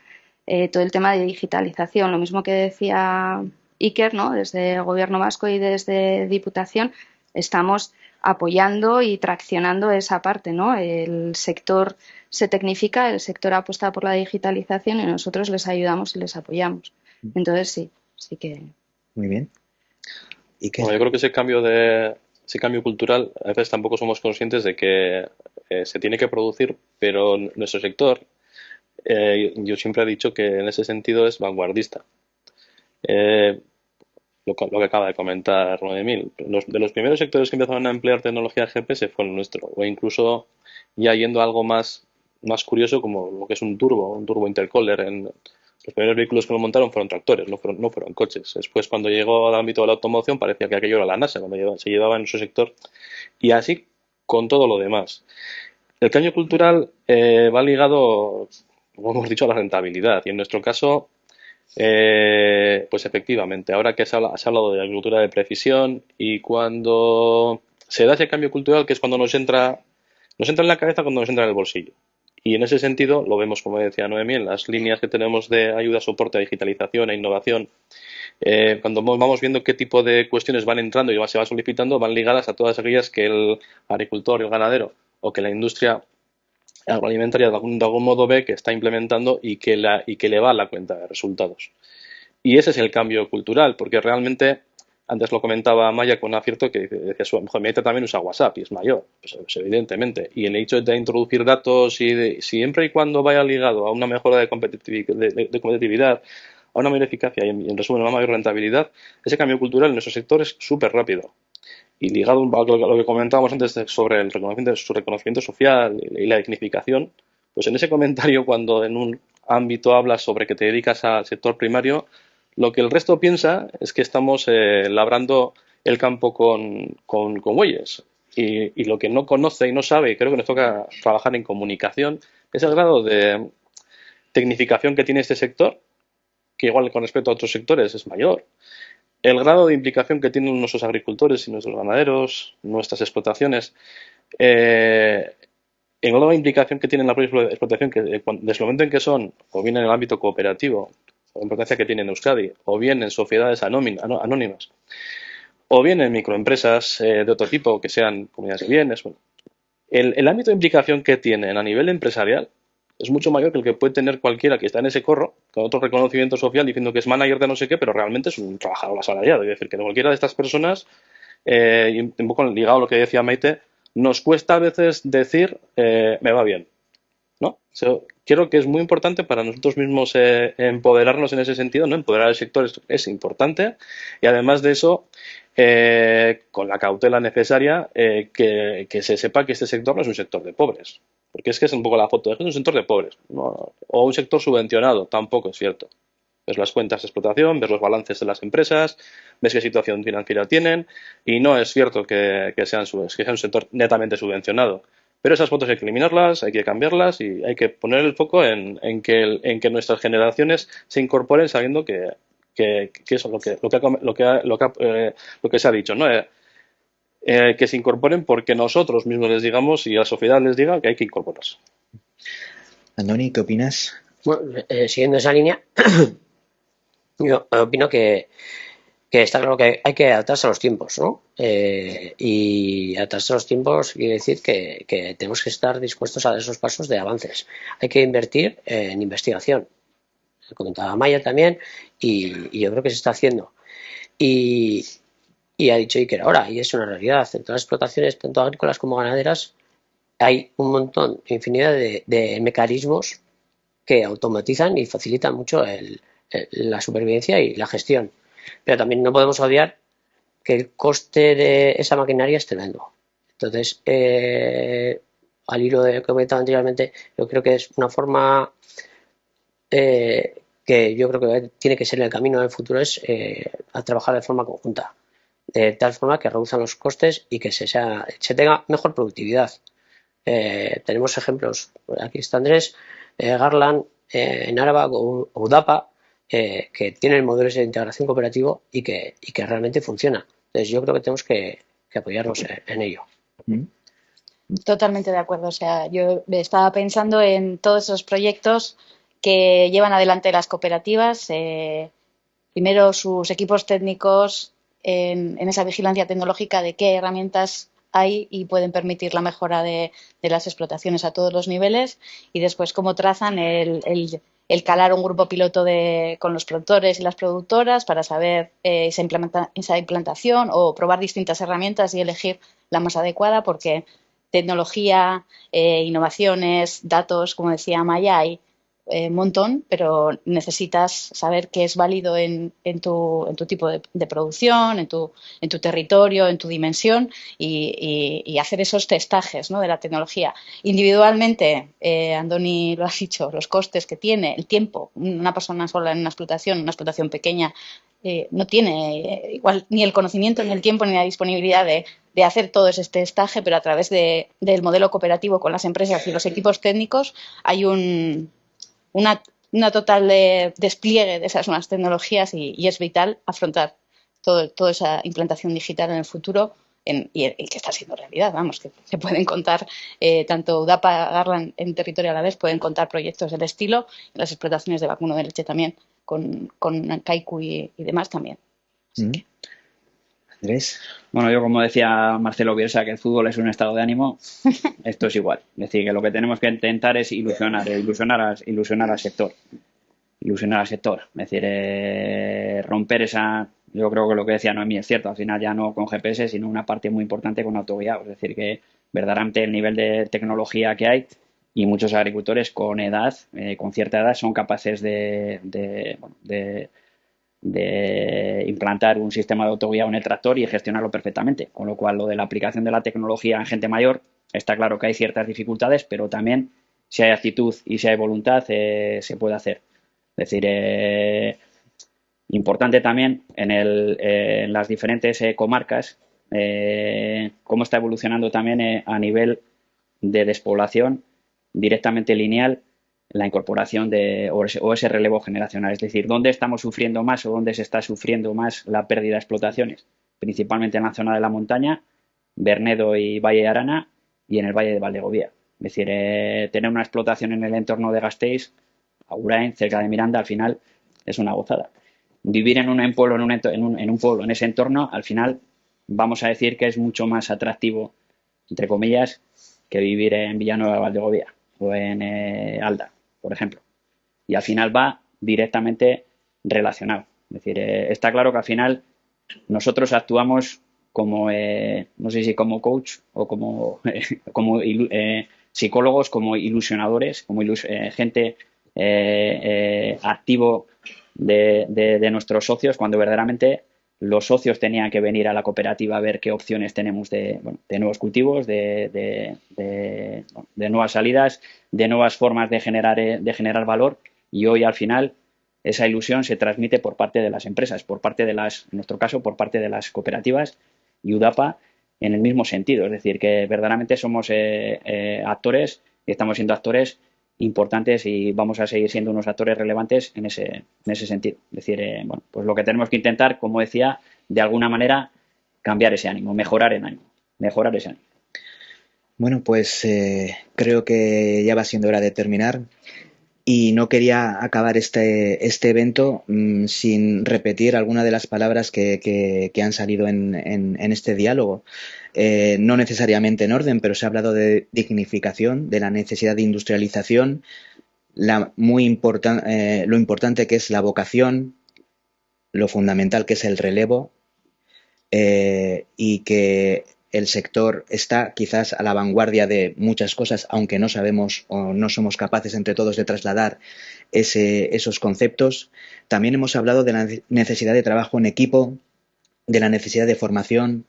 Todo el tema de digitalización, lo mismo que decía Iker, ¿no? Desde el Gobierno vasco y desde Diputación estamos apoyando y traccionando esa parte, ¿no? El sector se tecnifica, el sector apuesta por la digitalización y nosotros les ayudamos y les apoyamos. Entonces sí que. Muy bien. Bueno, yo creo que ese cambio cultural, a veces tampoco somos conscientes de que se tiene que producir, pero nuestro sector, yo siempre he dicho que en ese sentido es vanguardista. Lo que acaba de comentar Noemí, de los primeros sectores que empezaron a emplear tecnología GPS fue el nuestro, o incluso ya yendo a algo más curioso como lo que es un turbo intercooler. Los primeros vehículos que lo montaron fueron tractores, no fueron coches. Después, cuando llegó al ámbito de la automoción, parecía que aquello era la NASA, cuando se llevaba en su sector. Y así con todo lo demás. El cambio cultural va ligado, como hemos dicho, a la rentabilidad. Y en nuestro caso, pues efectivamente, ahora que se ha hablado de agricultura de precisión, y cuando se da ese cambio cultural, que es cuando nos entra en la cabeza, cuando nos entra en el bolsillo. Y en ese sentido lo vemos, como decía Noemí, en las líneas que tenemos de ayuda, soporte a digitalización e innovación. Cuando vamos viendo qué tipo de cuestiones van entrando y se va solicitando, van ligadas a todas aquellas que el agricultor y el ganadero o que la industria agroalimentaria de algún modo ve que está implementando y que le va a la cuenta de resultados. Y ese es el cambio cultural, porque realmente, antes lo comentaba Maya con un acierto que decía, su mi nieta también usa WhatsApp y es mayor, pues evidentemente. Y el hecho de introducir datos siempre y cuando vaya ligado a una mejora de competitividad, a una mayor eficacia y en resumen a una mayor rentabilidad, ese cambio cultural en nuestro sector es súper rápido. Y ligado a lo que comentábamos antes sobre su reconocimiento social y la dignificación, pues en ese comentario, cuando en un ámbito hablas sobre que te dedicas al sector primario, lo que el resto piensa es que estamos labrando el campo con bueyes. Y lo que no conoce y no sabe, y creo que nos toca trabajar en comunicación, es el grado de tecnificación que tiene este sector, que igual con respecto a otros sectores es mayor. El grado de implicación que tienen nuestros agricultores y nuestros ganaderos, nuestras explotaciones, es engloba la implicación que tiene en la propia explotación, que desde el momento en que son, o bien en el ámbito cooperativo, la importancia que tiene en Euskadi, o bien en sociedades anónimas, o bien en microempresas de otro tipo, que sean comunidades de bienes. Bueno, el ámbito de implicación que tienen a nivel empresarial es mucho mayor que el que puede tener cualquiera que está en ese corro, con otro reconocimiento social diciendo que es manager de no sé qué, pero realmente es un trabajador asalariado. Es decir, que cualquiera de estas personas, y un poco ligado a lo que decía Maite, nos cuesta a veces decir me va bien, ¿no? Creo que es muy importante para nosotros mismos empoderarnos en ese sentido, ¿no? Empoderar al sector es importante, y además de eso, con la cautela necesaria, que se sepa que este sector no es un sector de pobres, porque es que es un poco la foto, es un sector de pobres, ¿no? O un sector subvencionado, tampoco es cierto. Ves las cuentas de explotación, ves los balances de las empresas, ves qué situación financiera tienen, y no es cierto que sea un sector netamente subvencionado. Pero esas fotos hay que eliminarlas, hay que cambiarlas y hay que poner el foco en que nuestras generaciones se incorporen sabiendo que eso es lo que se ha dicho, ¿no? Que se incorporen porque nosotros mismos les digamos y la sociedad les diga que hay que incorporarse. Andoni, ¿qué opinas? Bueno, siguiendo esa línea, yo opino que está claro que hay que adaptarse a los tiempos, ¿no? Y adaptarse a los tiempos quiere decir que tenemos que estar dispuestos a dar esos pasos de avances. Hay que invertir en investigación. Lo comentaba Maya también, y yo creo que se está haciendo. Y ha dicho Iker ahora, y es una realidad, en todas las explotaciones, tanto agrícolas como ganaderas, hay un montón, infinidad de mecanismos que automatizan y facilitan mucho la supervivencia y la gestión. Pero también no podemos obviar que el coste de esa maquinaria es tremendo. Entonces, al hilo de lo que he comentado anteriormente, yo creo que es una forma que yo creo que tiene que ser el camino del futuro, es a trabajar de forma conjunta, de tal forma que reduzcan los costes y que se tenga mejor productividad. Tenemos ejemplos, aquí está Andrés, Garland, en Araba, o Udapa, que tienen modelos de integración cooperativo y que realmente funciona. Entonces yo creo que tenemos que apoyarnos en ello. Totalmente de acuerdo. O sea, yo estaba pensando en todos esos proyectos que llevan adelante las cooperativas. Primero sus equipos técnicos en esa vigilancia tecnológica de qué herramientas hay y pueden permitir la mejora de las explotaciones a todos los niveles, y después cómo trazan el calar un grupo piloto con los productores y las productoras para saber esa implantación o probar distintas herramientas y elegir la más adecuada, porque tecnología, innovaciones, datos, como decía Maya, hay un montón, pero necesitas saber qué es válido en tu tipo de producción, en tu territorio, en tu dimensión, y hacer esos testajes, ¿no?, de la tecnología. Individualmente, Andoni lo ha dicho, los costes que tiene, el tiempo. Una persona sola en una explotación pequeña, no tiene igual ni el conocimiento, ni el tiempo, ni la disponibilidad de hacer todo ese testaje, pero a través del modelo cooperativo con las empresas y los equipos técnicos hay una total despliegue de esas nuevas tecnologías, y es vital afrontar toda esa implantación digital en el futuro, y que está siendo realidad. Vamos, que se pueden contar, tanto UDAPA, Garland en territorio a la vez, pueden contar proyectos del estilo, y las explotaciones de vacuno de leche también, con Kaiku y demás también. Así que. Andrés. Bueno, yo como decía Marcelo Bielsa, que el fútbol es un estado de ánimo, esto es igual. Es decir, que lo que tenemos que intentar es ilusionar al sector. Ilusionar al sector. Es decir, romper esa... Yo creo que lo que decía Noemí es cierto. Al final ya no con GPS, sino una parte muy importante con autoguiado. Es decir, que verdaderamente el nivel de tecnología que hay, y muchos agricultores con edad, con cierta edad, son capaces de implantar un sistema de autoguiado en el tractor y gestionarlo perfectamente. Con lo cual, lo de la aplicación de la tecnología en gente mayor, está claro que hay ciertas dificultades, pero también, si hay actitud y si hay voluntad, se puede hacer. Es decir, importante también en las diferentes comarcas, cómo está evolucionando también a nivel de despoblación directamente lineal la incorporación o ese relevo generacional. Es decir, ¿dónde estamos sufriendo más o dónde se está sufriendo más la pérdida de explotaciones? Principalmente en la zona de la montaña, Bernedo y Valle de Arana, y en el Valle de Valdegovía. Es decir, tener una explotación en el entorno de Gasteiz, Agurain, cerca de Miranda, al final es una gozada. Vivir en un pueblo, en un pueblo, en ese entorno, al final vamos a decir que es mucho más atractivo, entre comillas, que vivir en Villanueva de Valdegovía o en Alda, por ejemplo. Y al final va directamente relacionado. Es decir, está claro que al final nosotros actuamos como, no sé si como coach o como, psicólogos, como ilusionadores, como gente activo de nuestros socios, cuando verdaderamente los socios tenían que venir a la cooperativa a ver qué opciones tenemos de nuevos cultivos, de nuevas salidas, de nuevas formas de generar valor, y hoy al final esa ilusión se transmite por parte de las empresas, en nuestro caso, por parte de las cooperativas y UDAPA en el mismo sentido. Es decir, que verdaderamente somos actores y estamos siendo actores importantes y vamos a seguir siendo unos actores relevantes en ese sentido. Es decir, pues lo que tenemos que intentar, como decía, de alguna manera cambiar ese ánimo, mejorar ese ánimo. Bueno, pues creo que ya va siendo hora de terminar. Y no quería acabar este evento sin repetir alguna de las palabras que han salido en este diálogo. No necesariamente en orden, pero se ha hablado de dignificación, de la necesidad de industrialización, lo importante que es la vocación, lo fundamental que es el relevo, y que el sector está quizás a la vanguardia de muchas cosas, aunque no sabemos o no somos capaces entre todos de trasladar esos conceptos. También hemos hablado de la necesidad de trabajo en equipo, de la necesidad de formación,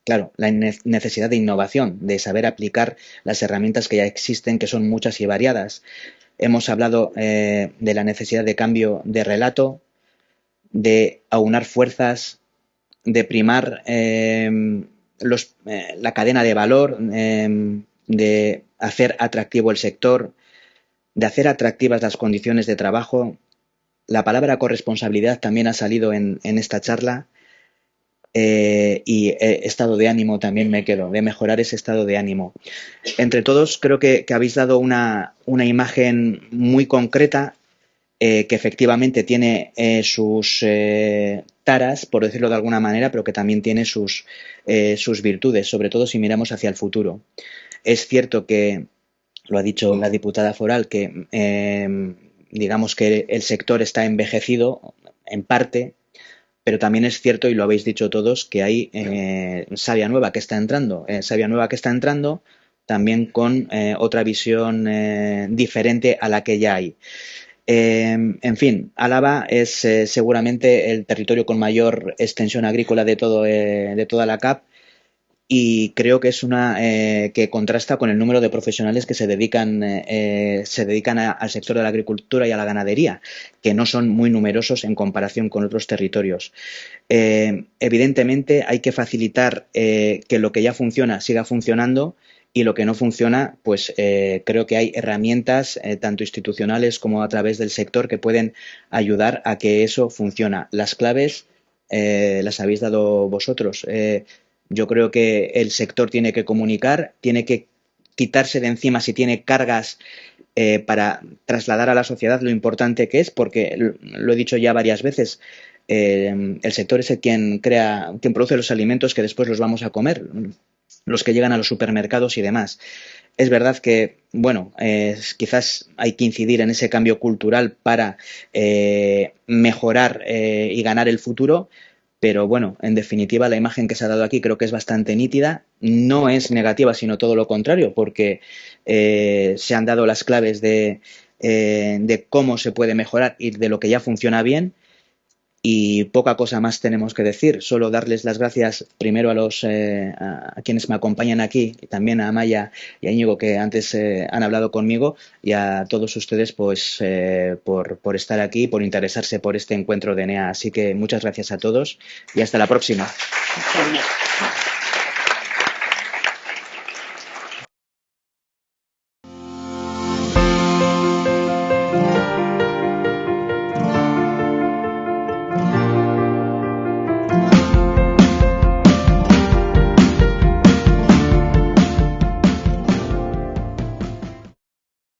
claro, la necesidad de innovación, de saber aplicar las herramientas que ya existen, que son muchas y variadas. Hemos hablado de la necesidad de cambio de relato, de aunar fuerzas, de primar la cadena de valor, de hacer atractivo el sector, de hacer atractivas las condiciones de trabajo. La palabra corresponsabilidad también ha salido en esta charla, y estado de ánimo también me quedo, de mejorar ese estado de ánimo. Entre todos creo que habéis dado una imagen muy concreta, que efectivamente tiene sus taras, por decirlo de alguna manera, pero que también tiene sus virtudes, sobre todo si miramos hacia el futuro. Es cierto que, lo ha dicho la diputada foral, que digamos que el sector está envejecido en parte, pero también es cierto, y lo habéis dicho todos, que hay savia nueva que está entrando, también con otra visión diferente a la que ya hay. En fin, Álava es seguramente el territorio con mayor extensión agrícola de toda la CAP, y creo que es una que contrasta con el número de profesionales que se dedican al sector de la agricultura y a la ganadería, que no son muy numerosos en comparación con otros territorios. Evidentemente hay que facilitar que lo que ya funciona siga funcionando, y lo que no funciona, pues creo que hay herramientas tanto institucionales como a través del sector que pueden ayudar a que eso funcione. Las claves las habéis dado vosotros. Yo creo que el sector tiene que comunicar, tiene que quitarse de encima si tiene cargas para trasladar a la sociedad lo importante que es, porque lo he dicho ya varias veces, el sector es el quien produce los alimentos que después los vamos a comer, los que llegan a los supermercados y demás. Es verdad que, bueno, quizás hay que incidir en ese cambio cultural para mejorar y ganar el futuro, pero bueno, en definitiva la imagen que se ha dado aquí creo que es bastante nítida. No es negativa, sino todo lo contrario, porque se han dado las claves de cómo se puede mejorar y de lo que ya funciona bien. Y poca cosa más tenemos que decir, solo darles las gracias primero a quienes me acompañan aquí, y también a Amaya y a Íñigo, que antes han hablado conmigo, y a todos ustedes pues por estar aquí, por interesarse por este encuentro de ENEA. Así que muchas gracias a todos y hasta la próxima.